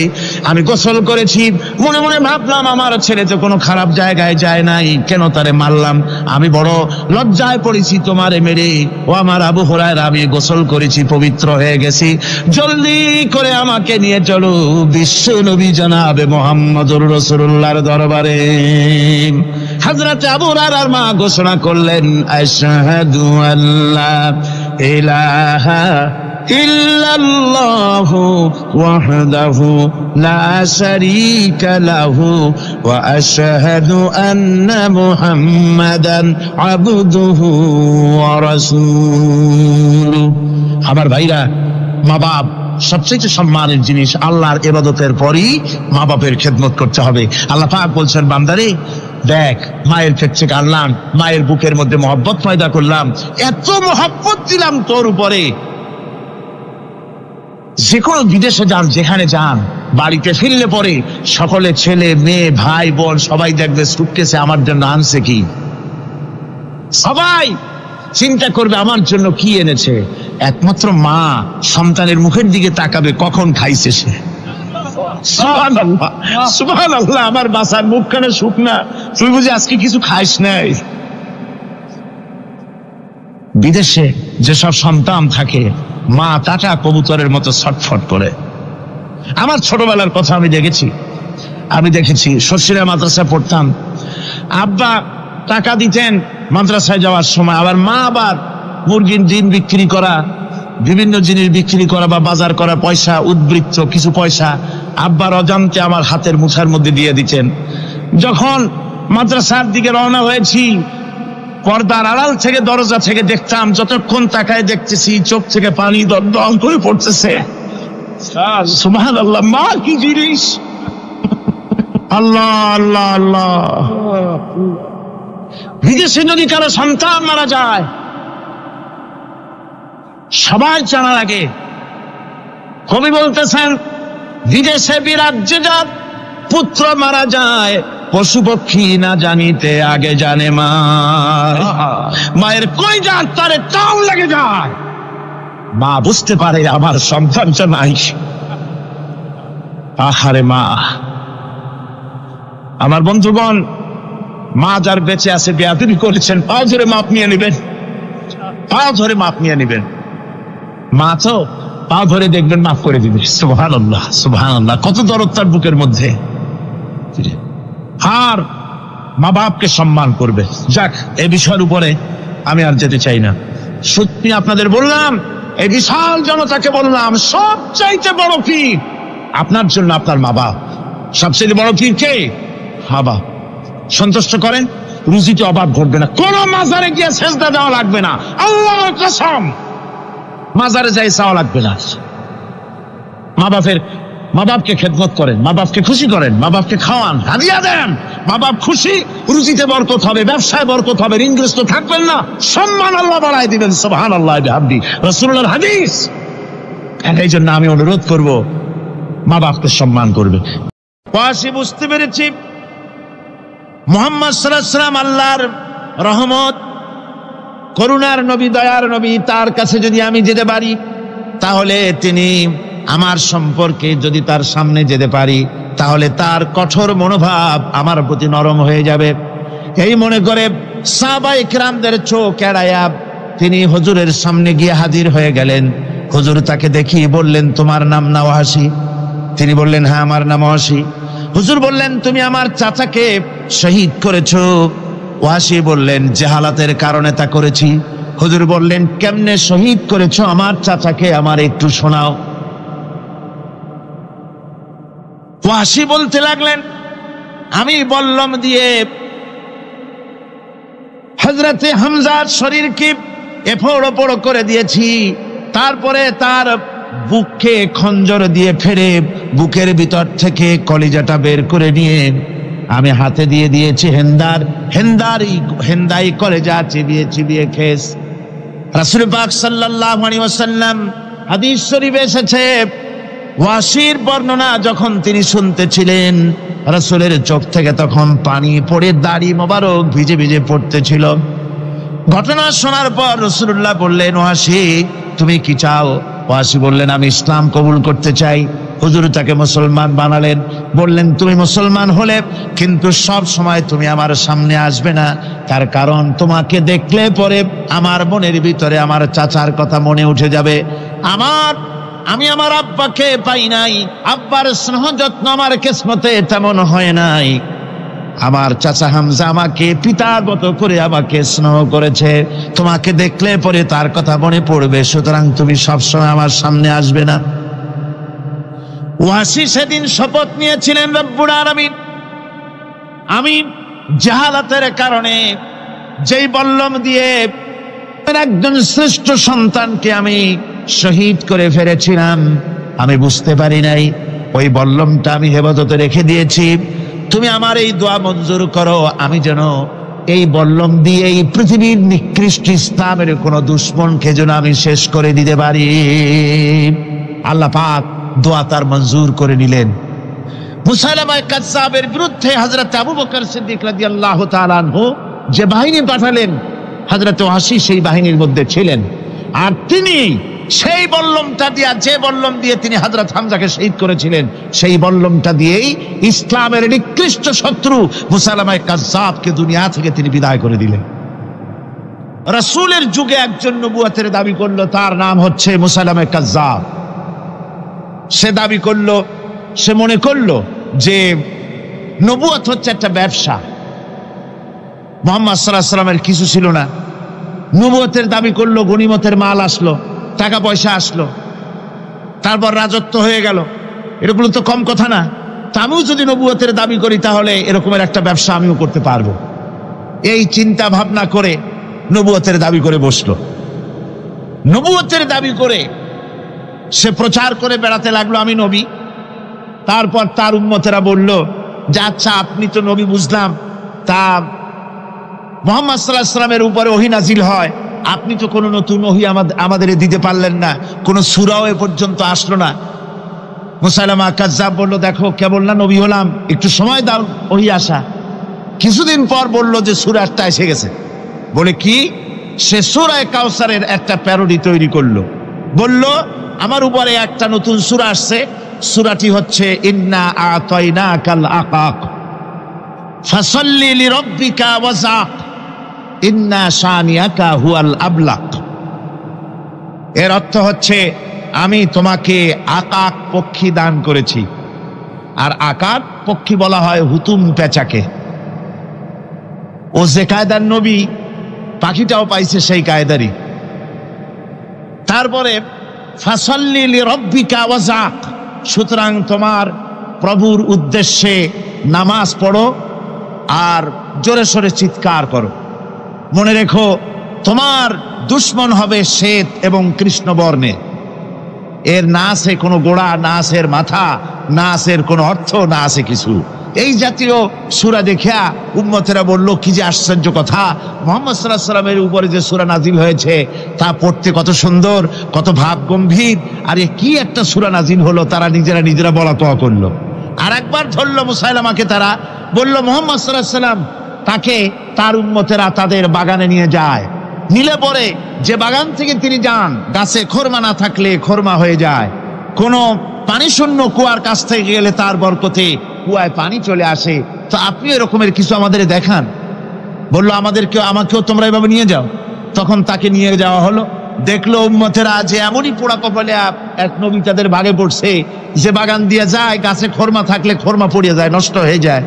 আমি গোসল করেছি, মনে মনে ভাবলাম আমার ছেলে তো কোনো খারাপ জায়গায় যায় নাই, কেন তারে মারলাম? আমি বড় লজ্জায় পড়েছি তোমারে মেরে। ও আমার আবু হুরায়রা, আমি গোসল করেছি, পবিত্র হয়ে গেছি, জলদি করে আমাকে নিয়ে চলো বিশ্ব নবী জনাবে মুহাম্মদুর রাসূলুল্লাহর দরবারে। হযরত আবু হুরায়রার মা ঘোষণা করলেন, আশহাদু আল্লা ইলাহা ইল্লাল্লাহু ওয়াহদাহু লা শারীকা লাহু ওয়া আশহাদু আন্না মুহাম্মাদান আবদুহু ওয়া রাসূলুহু। আমার ভাইরা, মা বাপ সবচেয়ে সম্মানের জিনিস। আল্লাহর ইবাদতের পরই মা বাপের খেদমত করতে হবে। আল্লাহ পাক বলছেন, বান্দারে দেখ, মায়ের পেট থেকে আনলাম, মায়ের বুকের মধ্যে মহব্বত পয়দা করলাম, এত মহব্বত দিলাম তোর উপরে, যে কোনো বিদেশে যান, যেখানে যান, বাড়িতে ফিরলে পরে সকলে ছেলে মেয়ে ভাই বোন সবাই দেখবে সুটকেসে আমার জন্য আনছে কি, সবাই চিন্তা করবে আমার জন্য কি এনেছে। একমাত্র মা সন্তানের মুখের দিকে তাকাবে কখন খাইছে সে। সুবহানাল্লাহ, সুবহানাল্লাহ, আমার বাসার মুখখানে শুকনা, তুই বুঝি আজকে কিছু খাইস নাই। বিদেশে যেসব সন্তান থাকে, মা টাটা কবুতরের মতো ছটফট করে। আমার ছোটবেলার কথা আমি দেখেছি, শ্বশুরা মাদ্রাসায় পড়তাম, আব্বা টাকা দিতেন মাদ্রাসায় যাওয়ার সময়, আবার মা আবার মুরগির ডিম বিক্রি করা, বিভিন্ন জিনিস বিক্রি করা বা বাজার করা পয়সা, উদ্বৃত্ত কিছু পয়সা আব্বার অজান্তে আমার হাতের মুঠার মধ্যে দিয়ে দিতেন। যখন মাদ্রাসার দিকে রওনা হয়েছি, পর্দার আড়াল থেকে দরজা থেকে দেখতাম, যতক্ষণ তাকায় দেখতেছি চোখ থেকে পানি দল করে পড়তেছে। সুবহানাল্লাহ, মা কি জিনিস! আল্লাহ আল্লাহ আল্লাহ। বিদেশে যদি কারো সন্তান মারা যায়, সবাই জানার আগে কবি বলতেছেন, বিদেশে বিরাজ্যে যার পুত্র মারা যায়, পশু পক্ষী না জানিতে আগে জানে মা। মায়ের কই যার তারে টান লেগে যায়, মা বুঝতে পারে আমার সন্তানটা নাই। আহারে মা! আমার বন্ধুগণ, মা যার বেঁচে আছে বেয়াদবি করেছেন, পাও ধরে মাপ নিয়ে নেবেন, পাও ধরে মাপ নিয়ে নেবেন। মা তো পা ধরে দেখবেন মাফ করে দিবে। সুবহানাল্লাহ, সুবহানাল্লাহ, কত দরদ তার বুকের মধ্যে। আর মা বাপকে সম্মান করবে। যাক, এই বিষয়ের উপরে আমি আর যেতে চাই না। সত্যি আপনাদের বললাম, এই বিশাল জনতাকে বললাম, সবচাইতে বড় পীর আপনার জন্য আপনার মা বাপ। সবচেয়ে বড় পীর কে? মা বাপ। সন্তুষ্ট করেন, রুজিতে অভাব ঘটবে না, কোন মাজারে গিয়ে সেজদা দেওয়া লাগবে না, আল্লাহর কসম মাজারে যাই চাওয়া লাগবে না। মা বাপকে খেদমত করেন, মা বাপকে খুশি করেন, মা বাপকে খাওয়ান, হাদিয়া দেন, মা বাপ খুশি, রুজিতে বরকত হবে, ব্যবসায় বরকত হবে, ঋণগ্রস্ত থাকবেন না, সম্মান আল্লাহ বাড়ায় দিবেন। সুবহানাল্লাহ বিহামদি, রাসূলুল্লাহর হাদিস। এই জন্য আমি অনুরোধ করব, মা বাপকে সম্মান করবে। ওয়াসি বুঝতে পেরেছি মুহাম্মদ সাল্লাল্লাহু আলাইহি ওয়াসাল্লাম আল্লাহর রহমত, করুণার নবী, দয়ার নবী। তার কাছে যদি আমি যেতে পারি, তাহলে তিনি আমার সম্পর্কে যদি তার সামনে যেতে পারি, তাহলে তার কঠোর মনোভাব আমার প্রতি নরম হয়ে যাবে। এই মনে করে সাহাবায়ে কেরামদের চোখ এড়ায়া তিনি হুজুরের সামনে গিয়ে হাজির হয়ে গেলেন। হুজুর তাকে দেখিয়ে বললেন, তোমার নাম না ওয়াসি? তিনি বললেন, হ্যাঁ, আমার নাম ওয়াসি। হুজুর বললেন, তুমি আমার চাচাকে শহীদ করেছো? ওয়াসি বললেন, জাহালাতের কারণে তা করেছি। হুজুর বললেন, কেমনে শহীদ করেছো আমার চাচাকে, আমার একটু শোনাও। ওয়াসি বলতে লাগলেন, আমি বল্লম দিয়ে হযরতে হামজার শরীরকে এফোড় ওপড় করে দিয়েছি, তারপরে তার বুককে খঞ্জর দিয়ে ফেড়ে বুকের ভিতর থেকে কলিজাটা বের করে নিয়ে আমি হাতে দিয়ে দিয়েছি হেন্দাই কলেজা চিবিয়ে চিবিয়ে খেস। রাসূল পাক সাল্লাল্লাহু আলাইহি ওয়াসাল্লাম হাদিস শরীফে এসেছে, ওয়াসির বর্ণনা যখন তিনি শুনতেছিলেন, রাসূলের চোখ থেকে তখন পানি পড়ে দাড়ি মোবারক ভিজে ভিজে পড়তেছিল। ঘটনা শোনার পর রাসূলুল্লাহ বললেন, ওয়াসি তুমি কি চাও? ওয়াসি বললেন, আমি ইসলাম কবুল করতে চাই। হুজুর তাকে মুসলমান বানালেন। বললেন, তুমি মুসলমান হলে কিন্তু সব সময় তুমি আমার সামনে আসবে না, তার কারণ তোমাকে দেখলে পরে আমার মনের ভিতরে আমার চাচার কথা মনে উঠে যাবে। আমি আমার আব্বাকে পাই নাই, আব্বার স্নেহ যত্ন আমার কিসমতে তেমন হয় নাই। আমার চাচা হামজা আমাকে পিতার মতো করে আমাকে স্নেহ করেছে, তোমাকে দেখলে পরে তার কথা মনে পড়বে, সুতরাং তুমি সবসময় আমার সামনে আসবে না। ওয়াসি সেদিন শপথ নিয়েছিলেন, রব্বুল আলামিন, আমি জাহালাতের কারণে যেই বল্লম দিয়ে একজন শ্রেষ্ঠ সন্তানকে আমি শহীদ করে ফেলেছিলাম, আমি বুঝতে পারি নাই, ওই বল্লমটা আমি হেফাজতে রেখে দিয়েছি। তুমি আমার এই দোয়া মঞ্জুর করো, আমি যেন এই বল্লম দিয়ে এই পৃথিবীর নিকৃষ্ট ইসলামের কোন দুশ্মনকে যেন আমি শেষ করে দিতে পারি। আল্লাহ পাক দোয়া তার মঞ্জুর করে নিলেন। মুসাইলামা কাযযাবের বিরুদ্ধে হযরত আবু বকর সিদ্দিক রাদিয়াল্লাহু তাআলা আনহু যে বাহিনী পাঠালেন, হযরত ওয়াসি সেই বাহিনীর মধ্যে ছিলেন। আর তিনি সেই বল্লমটা দিয়ে, যে বল্লম দিয়ে তিনি হযরত হামজাকে শহীদ করেছিলেন, সেই বল্লমটা দিয়েই ইসলামের নিকৃষ্ট শত্রু মুসাইলামা কাযযাবকে দুনিয়া থেকে তিনি বিদায় করে দিলেন। রাসূলের যুগে একজন নবুয়তের দাবি করলো, তার নাম হচ্ছে মুসাইলামা কাযযাব। সে দাবি করলো, সে মনে করলো যে নবুয়ত হচ্ছে একটা ব্যবসা। মুহাম্মদ সাল্লাল্লাহু আলাইহি ওয়াসাল্লামের কিছু ছিল না, নবুয়তের দাবি করলো, গনিমতের মাল আসলো, টাকা পয়সা আসলো, তারপর রাজত্ব হয়ে গেল, এগুলো তো কম কথা না। তা আমিও যদি নবুয়তের দাবি করি, তাহলে এরকমের একটা ব্যবসা আমিও করতে পারবো। এই চিন্তা ভাবনা করে নবুয়তের দাবি করে বসলো। নবুয়তের দাবি করে সে প্রচার করে বেড়াতে লাগলো, আমি নবী। তারপর তার উম্মতেরা বলল যে, আচ্ছা আপনি তো নবী বুঝলাম, তা মুহাম্মদ সাল্লাল্লাহু আলাইহি ওয়াসাল্লামের উপরে ওহী নাজিল হয়, আপনি তো কোনো নতুন ওহী আমাদের দিতে পারলেন না, কোনো সূরাও এ পর্যন্ত আসলো না। মুসাইলামা কাযযাব বলল, দেখো কেবল না নবী হলাম, একটু সময় দাও ওহী আসা। কিছুদিন পর বলল যে সূরা একটা এসে গেছে। বলে কি? সে সূরা কাউসারের একটা প্যারোডি তৈরি করলো। বলল, আমার উপরে একটা নতুন সূরা আসছে, সূরাটি হচ্ছে ইন্না আতাইনাকাল আকাক। ফাসাল্লি লিরাব্বিকা ওয়াজাক ইন্না শানিয়াকা হুয়াল আবলাক। এর অর্থ হচ্ছে আমি তোমাকে আকাক পক্ষী দান করেছি। আর আকাক পক্ষী বলা হয় হুতুম পেঁচাকে। ও যে কায়দার নবী, পাখিটাও পাইছে সেই কায়দারই। তারপরে ফাসাল্লি লিরাব্বিকা ওয়াজাক, সুতরাং তোমার প্রভুর উদ্দেশ্যে নামাজ পড়ো আর জোরে সোরে চিৎকার করো। মনে রেখো, তোমার দুশ্মন হবে শ্বেত এবং কৃষ্ণ বর্ণে। এর না আছে কোনো গোড়া, না আছে এর মাথা, না আছে এর কোনো অর্থ, না আছে কিছু। এই জাতীয় সূরা দেখিয়া উম্মতেরা বলল, কি যে আশ্চর্য কথা, মুহাম্মদ সাল্লাল্লাহু আলাইহি ওয়াসাল্লামের উপরে যে সূরা নাজিল হয়েছে তা পড়তে কত সুন্দর, কত ভাব গম্ভীর। আরে কি একটা সূরা নাজিল হলো, তারা নিজেরা বলা তোয়া করলো। আর একবার ধরলো মুসাইলামাকে, তারা বলল মুহাম্মদ সাল্লাল্লাহু আলাইহি ওয়াসাল্লাম তাকে তার উম্মতেরা তাদের বাগানে নিয়ে যায়। নিলে পরে যে বাগান থেকে তিনি যান, গাছে খরমা না থাকলে খরমা হয়ে যায়। কোনো পানি শূন্য কুয়ার কাছ থেকে গেলে তার বরকতে কুয়ায় পানি চলে আসে। তো আপনি এরকমের কিছু আমাদের দেখান। বললো আমাকেও তোমরা এভাবে নিয়ে যাও। তখন তাকে নিয়ে যাওয়া হলো। দেখলো উম্মতেরা যে এমনই পোড়া কপালে এক নবী তাদের ভাগে পড়ছে, যে বাগান দিয়ে যায়, গাছে খরমা থাকলে খরমা পড়ে যায়, নষ্ট হয়ে যায়।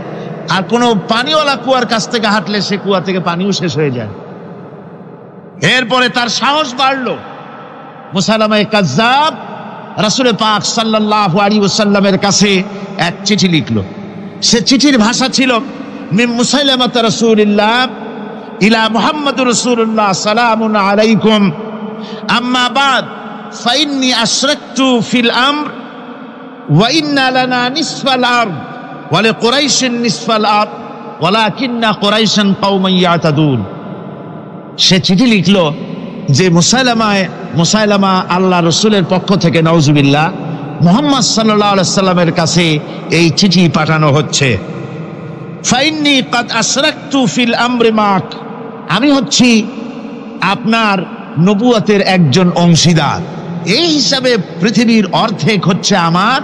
আর কোনো পানিওয়ালা কুয়ার কাছ থেকে হাঁটলে সে কুয়া থেকে পানিও শেষ হয়ে যায়। এরপরে তার সাহস বাড়লো। মুসাইলামা কাজ্জাব রাসূল পাক সাল্লাল্লাহু আলাইহি ওয়াসাল্লামের কাছে এক চিঠি লিখলো। সে চিঠির ভাষা ছিল, মিন মুসাইলামাত রাসূলিল্লাহ ইলা মুহাম্মাদুর রাসূলুল্লাহ সালামুন আলাইকুম আম্মা বাদ ফাইন্নী আশরাকতু ফিল আমর ওয়া ইন্না লানা নিসফাল আরদ ওয়া লিকুরাইশিন নিসফাল আরদ ওয়ালাকিন্না কুরাইশান কওমান ইয়াতাদুন। সে চিঠি লিখলো যে মুসাইলামা আল্লাহ রসুলের পক্ষ থেকে নাউজুবিল্লাহ মুহাম্মদ সাল্লাল্লাহু আলাইহি সাল্লামের কাছে এই চিঠি পাঠানো হচ্ছে। ফাইন্নী কাদ আশরাকতু ফিল আমরি মাক, আমি হচ্ছি আপনার নবুয়তের একজন অংশীদার। এই হিসাবে পৃথিবীর অর্ধেক হচ্ছে আমার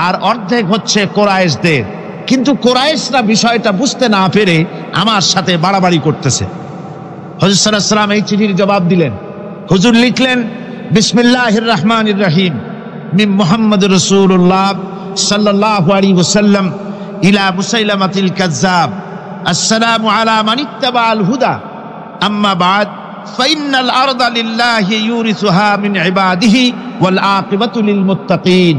আর অর্ধেক হচ্ছে কোরাইশদের। কিন্তু কোরাইশরা বিষয়টা বুঝতে না পেরে আমার সাথে বাড়াবাড়ি করতেছে। হুজুর সাল্লাল্লাহু আলাইহি ওয়াসাল্লাম এই চিঠির জবাব দিলেন। হুজুর লিখলেন, বিসমিল্লাহির রহমানির রহিম মিন মুহাম্মাদুর রাসূলুল্লাহ সাল্লাল্লাহু আলাইহি ওয়াসাল্লাম ইলা মুসাইলামাতিল কাজ্জাব আসসালামু আলা মান ইত্তাবাআল হুদা আম্মা বাদ ফাইন্নাল আরদা লিল্লাহি ইউরিসুহা মিন ইবাদিহি ওয়াল আকিবাতু লিল মুত্তাকিন।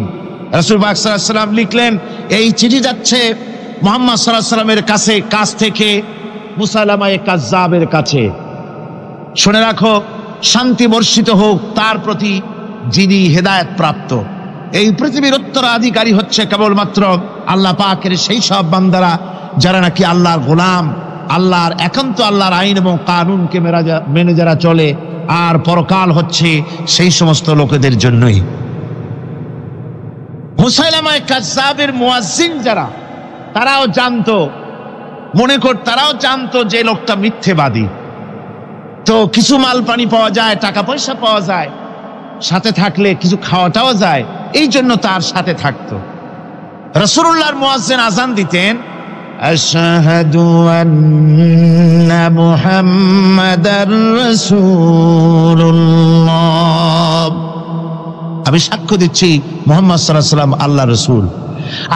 রাসূল পাক সাল্লাল্লাহু আলাইহি ওয়াসাল্লাম লিখলেন, এই চিঠি যাচ্ছে মুহাম্মদ সাল্লাল্লাহু আলাইহি ওয়াসাল্লামের কাছ থেকে মুসাইলামা কাজ্জাবের কাছে। শুনে রাখো, শান্তি বর্ষিত হোক তার প্রতি যিনি হেদায়েত প্রাপ্ত। এই পৃথিবীর উত্তরাধিকারী হচ্ছে কেবলমাত্র আল্লাহ পাকের সেই সব বান্দারা যারা নাকি আল্লাহর গোলাম, আল্লাহর একান্ত আল্লাহর আইন এবং কানুনকে মেনে যারা চলে। আর পরকাল হচ্ছে সেই সমস্ত লোকেদের জন্যই। মুসাইলামা কাজ্জাবের মুয়াজ্জিন যারা, তারাও জানতো, তারাও জানতো যে লোকটা মিথ্যেবাদী। তো কিছু মাল পানি পাওয়া যায়, টাকা পয়সা পাওয়া যায়, সাথে থাকলে কিছু খাওয়াটাও যায়, এই জন্য তার সাথে থাকতো। রাসূলুল্লাহর মুয়াজ্জিন আযান দিতেন, আশহাদু আন্না মুহাম্মাদার রাসূলুল্লাহ, আমি সাক্ষ্য দিচ্ছি মুহাম্মদ সাল্লাল্লাহু আলাইহি ওয়াসাল্লাম আল্লাহর রাসূল।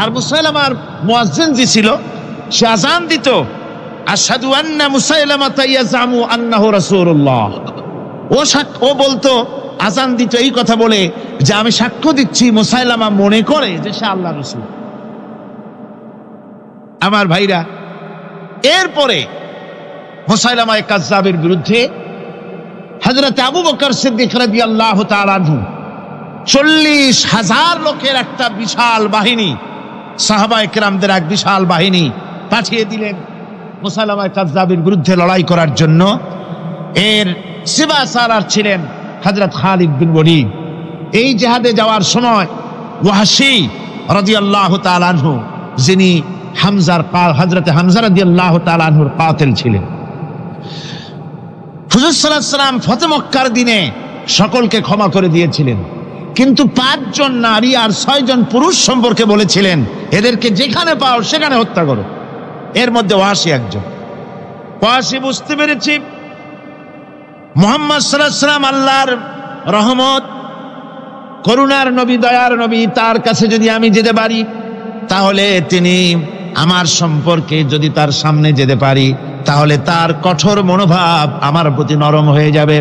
আর মুসাইলামার মুয়াজ্জিন যে ছিল, সে আযান দিত, আশহাদু আন্না মুসাইলামাতা ইয়াজামু আন্নাহু রাসূলুল্লাহ। ও বলতো, আযান দিত এই কথা বলে যে আমি সাক্ষ্য দিচ্ছি মুসাইলামা মনে করে যে সে আল্লাহর রাসূল। আমার ভাইরা, এরপরে মুসাইলামা কাজ্জাবের বিরুদ্ধে হযরত আবু বকর সিদ্দিক রাদিয়াল্লাহু তাআলা আনহু 40,000 লোকের একটা বিশাল বাহিনী, সাহাবায়ে কেরামদের এক বিশাল বাহিনী পাঠিয়ে দিলেন মুসাইলামা কাজ্জাবের বিরুদ্ধে লড়াই করার জন্য। এর সিবাসারার ছিলেন হযরত খালিদ বিন ওয়ালিদ। এই জিহাদে যাওয়ার সময় ওয়াহশী রাদিয়াল্লাহু তাআলা আনহু, যিনি হযরত হামজা রাদিয়াল্লাহু তাআলা আনহুর কাতিল ছিলেন। হুজুর সাল্লাল্লাহু আলাইহি ওয়াসাল্লাম ফতহ মক্কার দিনে সকলকে ক্ষমা করে দিয়েছিলেন, কিন্তু 5 জন নারী আর 6 জন পুরুষ সম্পর্কে বলেছিলেন, এদেরকে যেখানে পাও সেখানে হত্যা করো। এর মধ্যে ওয়াসি একজন। ওয়াসি বুঝতে পেরেছি মুহাম্মদ সাল্লাল্লাহু আলাইহি ওয়াসাল্লাম আল্লাহর রহমত, করুণার নবী, দয়ার নবী, তার কাছে যদি আমি যেতে পারি তাহলে তিনি আমার সম্পর্কে, যদি তার সামনে যেতে পারি তাহলে তার কঠোর মনোভাব আমার প্রতি নরম হয়ে যাবে।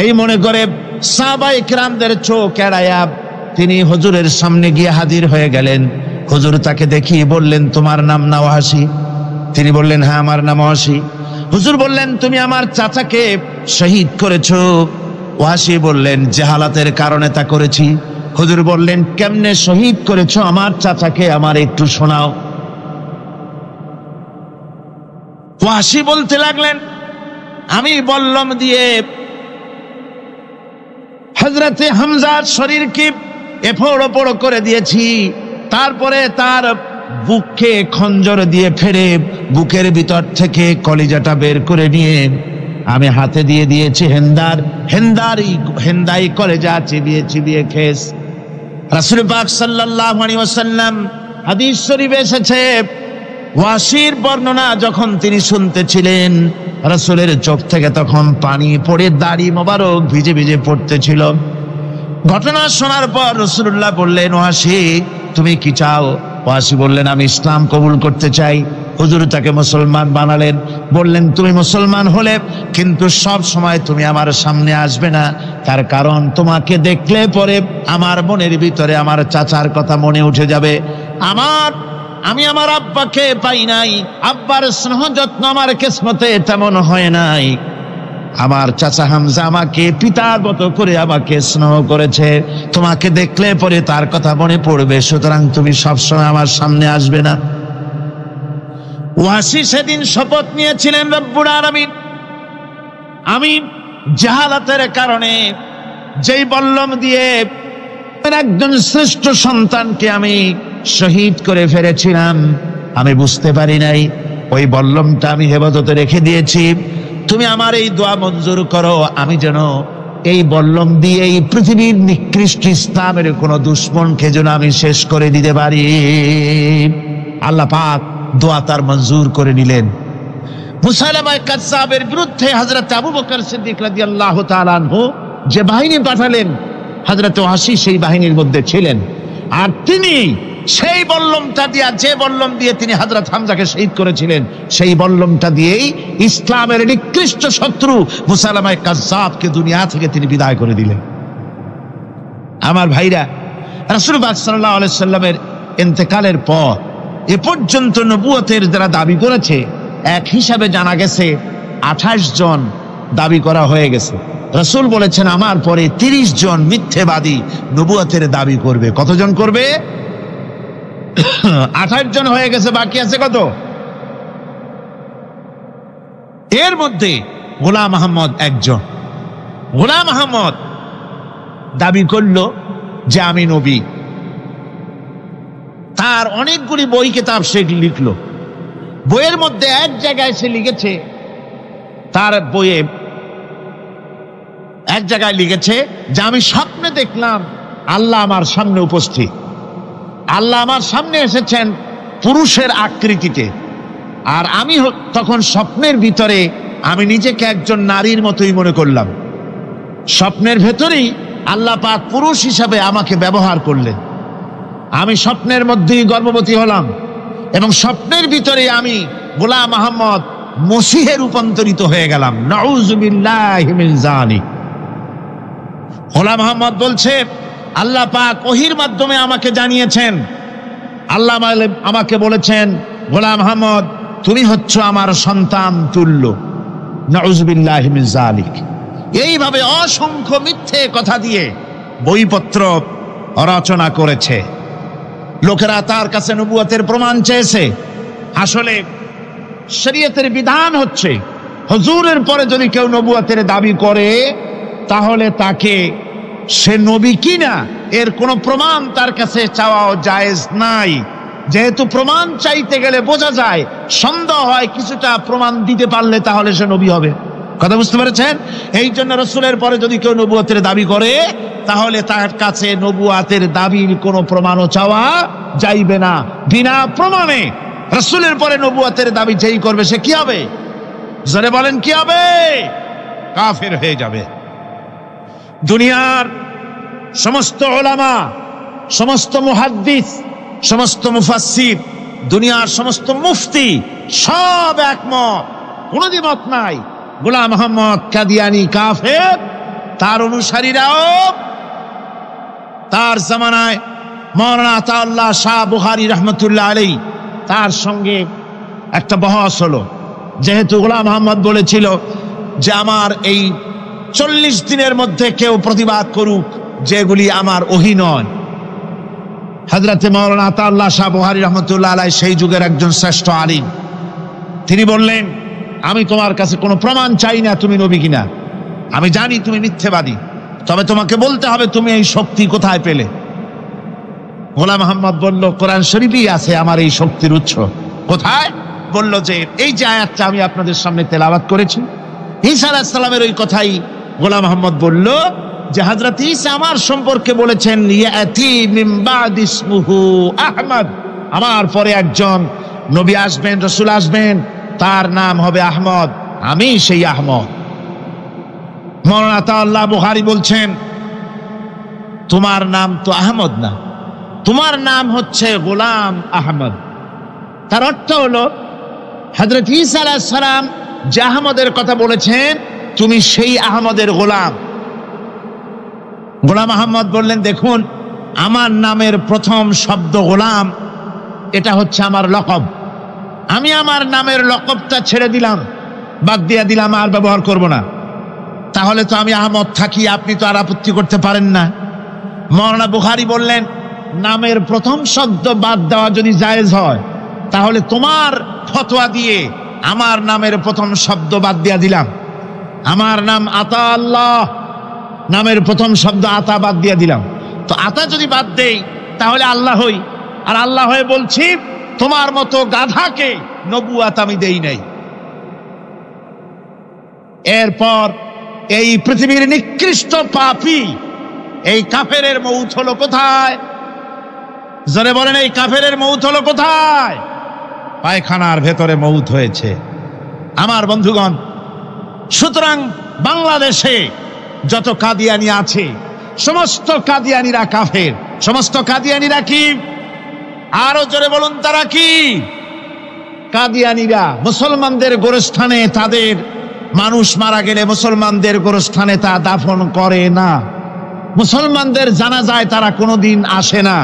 এই মনে করে সাহাবায়ে কেরামদের চোখ এড়ায়া তিনি হুজুরের সামনে গিয়ে হাজির হয়ে গেলেন। হুজুর তাকে দেখিয়ে বললেন, তোমার নাম না ওয়াসি? তিনি বললেন, হ্যাঁ আমার নাম ওয়াসি। হুজুর বললেন, তুমি আমার চাচাকে শহীদ করেছো? ওয়াসি বললেন, জাহালাতের কারণে তা করেছি। হুজুর বললেন, কেমনে শহীদ করেছো আমার চাচাকে, আমার একটু শোনাও। ওয়াসি বলতে লাগলেন, আমি বল্লম দিয়ে হযরতে হামজার শরীরকে এফোড় ওপড় করে দিয়েছি, তারপরে তার বুককে খঞ্জর দিয়ে ফেরে বুকের ভিতর থেকে কলিজাটা বের করে নিয়ে আমি হাতে দিয়ে দিয়েছি হেন্দাই কলেজা চিবিয়ে চিবিয়ে খেস। রাসূল পাক সাল্লাল্লাহু আলাইহি ওয়াসাল্লাম, হাদিস শরীফে এসেছে, ওয়াসির বর্ণনা যখন তিনি শুনতেছিলেন রাসূলের চোখ থেকে তখন পানি পড়ে দাড়ি মোবারক ভিজে ভিজে পড়তেছিল। ঘটনা শোনার পর রাসূলুল্লাহ বললেন, ওয়াসি তুমি কি চাও? ওয়াসি বললেন, আমি ইসলাম কবুল করতে চাই। হুজুর তাকে মুসলমান বানালেন। বললেন, তুমি মুসলমান হলে কিন্তু সব সময় তুমি আমার সামনে আসবে না, তার কারণ তোমাকে দেখলে পরে আমার মনের ভিতরে আমার চাচার কথা মনে উঠে যাবে। আমি আমার আব্বাকে পাই নাই, আব্বার স্নেহ যত্ন আমার কিসমতে তেমন হয় নাই। আমার চাচা হামজা আমাকে পিতার মতো করে আমাকে স্নেহ করেছে, তোমাকে দেখলে পরে তার কথা মনে পড়বে, সুতরাং তুমি সবসময় আমার সামনে আসবে না। ওয়াসি সেদিন শপথ নিয়েছিলেন, রব্বুল আলামিন, আমি জাহালাতের কারণে যেই বল্লম দিয়ে একজন শ্রেষ্ঠ সন্তানকে আমি শহীদ করে ফেলেছিলাম, আমি বুঝতে পারি নাই, ওই বল্লমটা আমি হেফাজতে রেখে দিয়েছি। তুমি আমার এই দোয়া মঞ্জুর করো, আমি যেন এই বল্লম দিয়ে এই পৃথিবীর নিকৃষ্ট ইসলামের কোন দুশ্মনকে যেন আমি শেষ করে দিতে পারি। আল্লাহ পাক দোয়া তার মঞ্জুর করে নিলেন। মুসাইলামা কাযযাবের বিরুদ্ধে হযরত আবু বকর সিদ্দিক রাদিয়াল্লাহু তাআলা আনহু যে বাহিনী পাঠালেন, হযরত ওয়াসি সেই বাহিনীর মধ্যে ছিলেন। আর তিনি সেই বল্লমটা দিয়া, যে বল্লম দিয়ে তিনি হযরত হামজাকে শহীদ করেছিলেন, সেই বল্লমটা দিয়েই ইসলামের নিকৃষ্ট শত্রু মুসাইলামা কাযযাবকে দুনিয়া থেকে তিনি বিদায় করে দিলেন। আমার ভাইরা, রাসূল পাক সাল্লাল্লাহু আলাইহি সাল্লামের ইন্তেকালের পর এ পর্যন্ত নবুয়তের যারা দাবি করেছে, এক হিসাবে জানা গেছে 28 জন দাবি করা হয়ে গেছে। রাসূল বলেছেন, আমার পরে 30 জন মিথ্যেবাদী নবুয়তের দাবি করবে। কতজন করবে? 28 জন হয়ে গেছে, বাকি আছে কত? এর মধ্যে গোলাম আহমদ একজন। গোলাম আহমদ দাবি করলো যে আমি নবী। তার অনেকগুলি বই কিতাব সে লিখলো। বইয়ের মধ্যে এক জায়গায় সে লিখেছে, তার বইয়ে এক জায়গায় লিখেছে যে আমি স্বপ্নে দেখলাম আল্লাহ আমার সামনে উপস্থিত। আল্লাহ আমার সামনে এসেছেন পুরুষের আকৃতিতে, আর আমি তখন স্বপ্নের ভিতরে আমি নিজেকে একজন নারীর মতোই মনে করলাম। স্বপ্নের ভেতরেই আল্লাহ পাক পুরুষ হিসাবে আমাকে ব্যবহার করলেন। আমি স্বপ্নের মধ্যেই গর্ভবতী হলাম এবং স্বপ্নের ভিতরে আমি গোলাম আহমদ মসিহে রূপান্তরিত হয়ে গেলাম। নাউযুবিল্লাহি মিন যালিক। গোলাম আহমদ বলছে, আল্লাহ পাক ওহীর মাধ্যমে আমাকে জানিয়েছেন, আল্লাহ আমাকে বলেছেন, গোলাম আহমদ তুমি হচ্ছ আমার সন্তান তুল্য। নাউযুবিল্লাহি মিন যালিক। এইভাবে অসংখ্য মিথ্যে কথা দিয়ে বইপত্র রচনা করেছে। লোকেরা তার কাছে নবুয়তের প্রমাণ চেয়েছে। আসলে শরীয়তের বিধান হচ্ছে, হুজুরের পরে যদি কেউ নবুয়তের দাবি করে তাহলে তাকে সে নবী কিনা এর কোনো প্রমাণ তার কাছে চাওয়াও জায়েজ নাই। যেহেতু প্রমাণ চাইতে গেলে বোঝা যায়, সন্দেহ হয়, কিছুটা প্রমাণ দিতে পারলে তাহলে সে নবী হবে। কথা বুঝতে পেরেছেন? এই জন্য রাসূলের পরে যদি কেউ নবুয়তের দাবি করে তাহলে তার কাছে নবুয়তের দাবির কোনো প্রমাণও চাওয়া যাইবে না। বিনা প্রমাণে রাসূলের পরে নবুয়তের দাবি যেই করবে সে কি হবে? জোরে বলেন কি হবে? কাফের হয়ে যাবে। দুনিয়ার সমস্ত উলামা, সমস্ত মুহাদ্দিস, সমস্ত মুফাসসির, দুনিয়ার সমস্ত মুফতি সব একমত, কোনো দ্বিমত নাই, গোলাম মোহাম্মদ কাদিয়ানী কাফের। তার অনুসারীরাও তার জামানায় মাওলানা আতাউল্লাহ শাহ বুখারী রাহমাতুল্লাহ আলাইহি তার সঙ্গে একটা বহস হলো। যেহেতু গোলাম মোহাম্মদ বলেছিল যে আমার এই 40 দিনের মধ্যে কেউ প্রতিবাদ করুক যেগুলি আমার ওহী নয়। হযরতে মাওলানা আতাউল্লাহ শাহ বুখারী রাহমাতুল্লাহ আলাইহি সেই যুগের একজন শ্রেষ্ঠ আলিম, তিনি বললেন আমি তোমার কাছে কোনো প্রমাণ চাই না তুমি নবী কিনা, আমি জানি তুমি মিথ্যেবাদী, তবে তোমাকে বলতে হবে তুমি এই শক্তি কোথায় পেলে। গোলাম মোহাম্মদ বলল কোরআন শরীফেই আছে আমার এই শক্তির উৎস। কোথায়? বলল যে এই যে আয়াতটা আমি আপনাদের সামনে তেলাওয়াত করেছি, ঈসা আলাইহিস সালামের ওই কথাই গোলাম মোহাম্মদ বলল যে হযরত ঈসা আমার সম্পর্কে বলেছেন ইয়াতি মিন বাদি ইসমুহু আহমদ, আমার পরে একজন নবী আসবেন, রাসূল আসবেন, তার নাম হবে আহমদ, আমি সেই আহমদ। মাওলানা আতাউল্লাহ বুখারী বলছেন তোমার নাম তো আহমদ না, তোমার নাম হচ্ছে গোলাম আহমদ। তার অর্থ হলো হযরত ঈসা আলাইহিস সালাম যে আহমদের কথা বলেছেন তুমি সেই আহমদের গোলাম। গোলাম আহমদ বললেন দেখুন আমার নামের প্রথম শব্দ গোলাম, এটা হচ্ছে আমার লকব, আমি আমার নামের লকবটা ছেড়ে দিলাম, বাদ দিয়ে দিলাম, আর ব্যবহার করব না, তাহলে তো আমি আহমদ থাকি, আপনি তো আর আপত্তি করতে পারেন না। মাওলানা বুখারী বললেন নামের প্রথম শব্দ বাদ দেওয়া যদি জায়েজ হয় তাহলে তোমার ফতোয়া দিয়ে আমার নামের প্রথম শব্দ বাদ দিয়া দিলাম, আমার নাম আতা আল্লাহ, নামের প্রথম শব্দ আতা বাদ দিয়া দিলাম, তো আতা যদি বাদ দেই তাহলে আল্লাহ হই, আর আল্লাহ হয়ে বলছি তোমার মতো গাধাকে নবুয়াত আমি দেই নাই। এরপর এই পৃথিবীর নিকৃষ্ট পাপী এই কাফেরের মৌত হলো কোথায়? জোরে বলেন এই কাফেরের মৌত হলো কোথায়? পায়খানার ভেতরে মৌত হয়েছে। আমার বন্ধুগণ, সুতরাং বাংলাদেশে যত কাদিয়ানি আছে সমস্ত কাদিয়ানিরা কাফের। সমস্ত কাদিয়ানিরা কি? আরো জোরে বলুন তারা কি? কাদিয়ানিরা মুসলমানদের গোরস্থানে তাদের মানুষ মারা গেলে মুসলমানদের গোরস্থানে তা দাফন করে না, মুসলমানদের জানাজায় তারা কোনোদিন আসে না,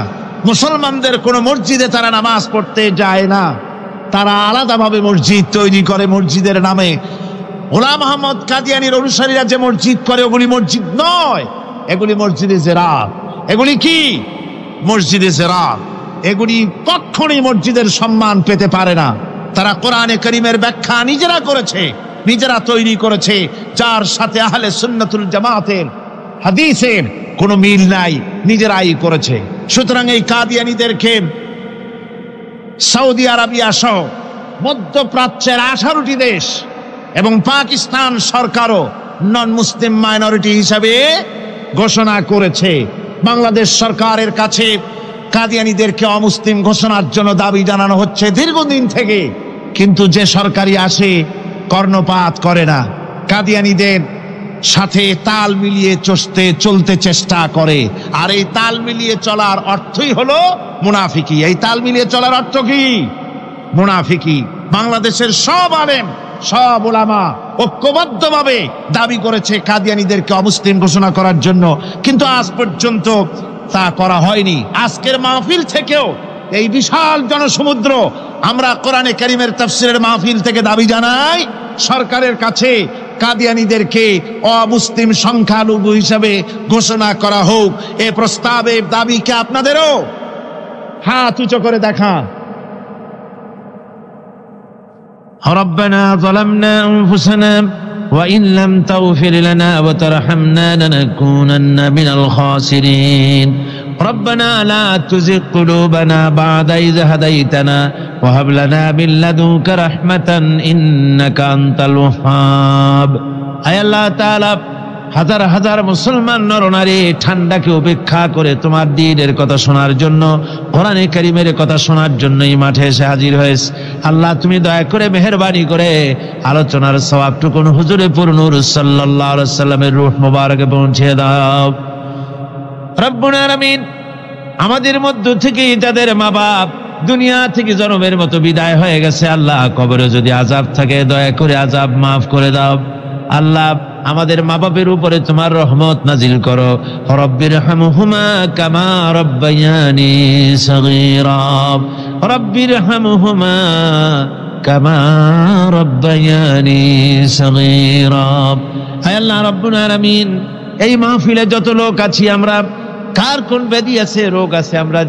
মুসলমানদের কোনো মসজিদে তারা নামাজ পড়তে যায় না, তারা আলাদাভাবে মসজিদ তৈরি করে মসজিদের নামে। গোলাম মোহাম্মদ কাদিয়ানীর অনুসারীরা যে মসজিদ করে ওগুলি মসজিদ নয়, এগুলি মসজিদে জেরাত। এগুলি কি? মসজিদে জেরাত। এগুলি কখনোই মসজিদের সম্মান পেতে পারে না। তারা কোরআনে কারীমের ব্যাখ্যা নিজেরা করেছে, নিজেরা তৈরি করেছে, যার সাথে আহলে সুন্নাতুল জামাতের হাদিসের কোনো মিল নাই, নিজেরাই করেছে। সুতরাং এই কাদিয়ানীদেরকে সৌদি আরবিয়া সহ মধ্যপ্রাচ্যের 18টি দেশ এবং পাকিস্তান সরকারও নন মুসলিম মাইনরিটি হিসাবে ঘোষণা করেছে। বাংলাদেশ সরকারের কাছে কাদিয়ানীদেরকে অমুসলিম ঘোষণার জন্য দাবি জানানো হচ্ছে দীর্ঘদিন থেকে, কিন্তু যে সরকারি আসে কর্ণপাত করে না, কাদিয়ানীদের সাথে তাল মিলিয়ে চলতে চেষ্টা করে। আর এই তাল মিলিয়ে চলার অর্থই হলো মুনাফিকি। এই তাল মিলিয়ে চলার অর্থ কি? মুনাফিকি। বাংলাদেশের সব আলেম, সব উলামা ঐক্যবদ্ধভাবে দাবি করেছে কাদিয়ানীদেরকে অমুসলিম ঘোষণা করার জন্য, কিন্তু আজ পর্যন্ত তা করা হয়নি। আজকের মাহফিল থেকেও এই বিশাল জনসমুদ্র আমরা কোরআনে কারীমের তাফসীরের মাহফিল থেকে দাবি জানাই সরকারের কাছে কাদিয়ানীদেরকে অমুসলিম সংখ্যালঘু হিসাবে ঘোষণা করা হোক। এ প্রস্তাবে দাবি কি আপনাদেরও? হাত উঁচু করে দেখান। ربنا ظلمنا أنفسنا وإن لم تغفر لنا وترحمنا لنكونن من الخاسرين ربنا لا تزغ قلوبنا بعد إذ هديتنا وهب لنا من لدنك رحمة إنك أنت الوهاب। আয় আল্লাহ তাআলা হাজার হাজার মুসলমান নরনারী ঠান্ডাকে উপেক্ষা করে তোমার দ্বীনের কথা শোনার জন্য, কোরআনে কারীমের কথা শোনার জন্য এই মাঠে এসে হাজির হয়েছে। আল্লাহ তুমি দয়া করে মেহেরবানি করে আলোচনার সওয়াবটুকুন হুজুরে পুরনূর সাল্লাল্লাহু আলাইহি ওয়াসাল্লামের রূহ মোবারকে পৌঁছে দাও। রব্বুল আলামিন, আমাদের মধ্য থেকে যাদের মা বাপ দুনিয়া থেকে জনমের মতো বিদায় হয়ে গেছে, আল্লাহ কবরে যদি আযাব থাকে দয়া করে আযাব মাফ করে দাও। আল্লাহ আমাদের মা বাপের উপরে তোমার রহমত নাজিল করো। রব্বিরহামহুমা কামা রব্বায়ানি সগীরা, রব্বিরহামহুমা কামা রব্বায়ানি সগীরা। হে আল্লাহ রব্বুল আলামিন, এই মাহফিলে যত লোক আছি আমরা, কার কোন ব্যাধি আছে, রোগ আছে, আমরা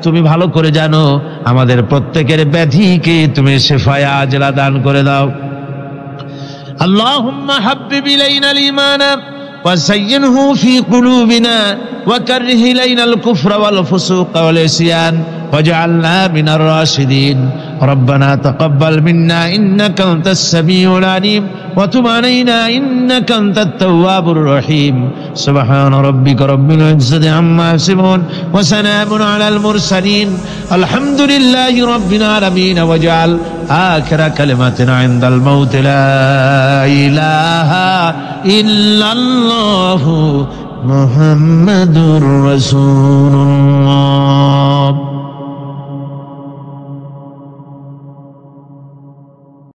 তুমি ভালো করে জানো। আমাদের প্রত্যেকের ব্যাধিকে তুমি শিফায়ে আজলা দান করে দাও। اللهم حبب إلينا الإيمان وزينه في قلوبنا وكره إلينا الكفر والفسوق والعصيان واجعلنا من الراشدين. ربنا تقبل منا إنك أنت السميع العليم وتب علينا إنك أنت التواب الرحيم. سبحان ربك رب العزة عما يصفون وسلام على المرسلين الحمد لله رب العالمين. واجعل آخر كلمتنا عند الموت لا إله إلا الله محمد رسول الله.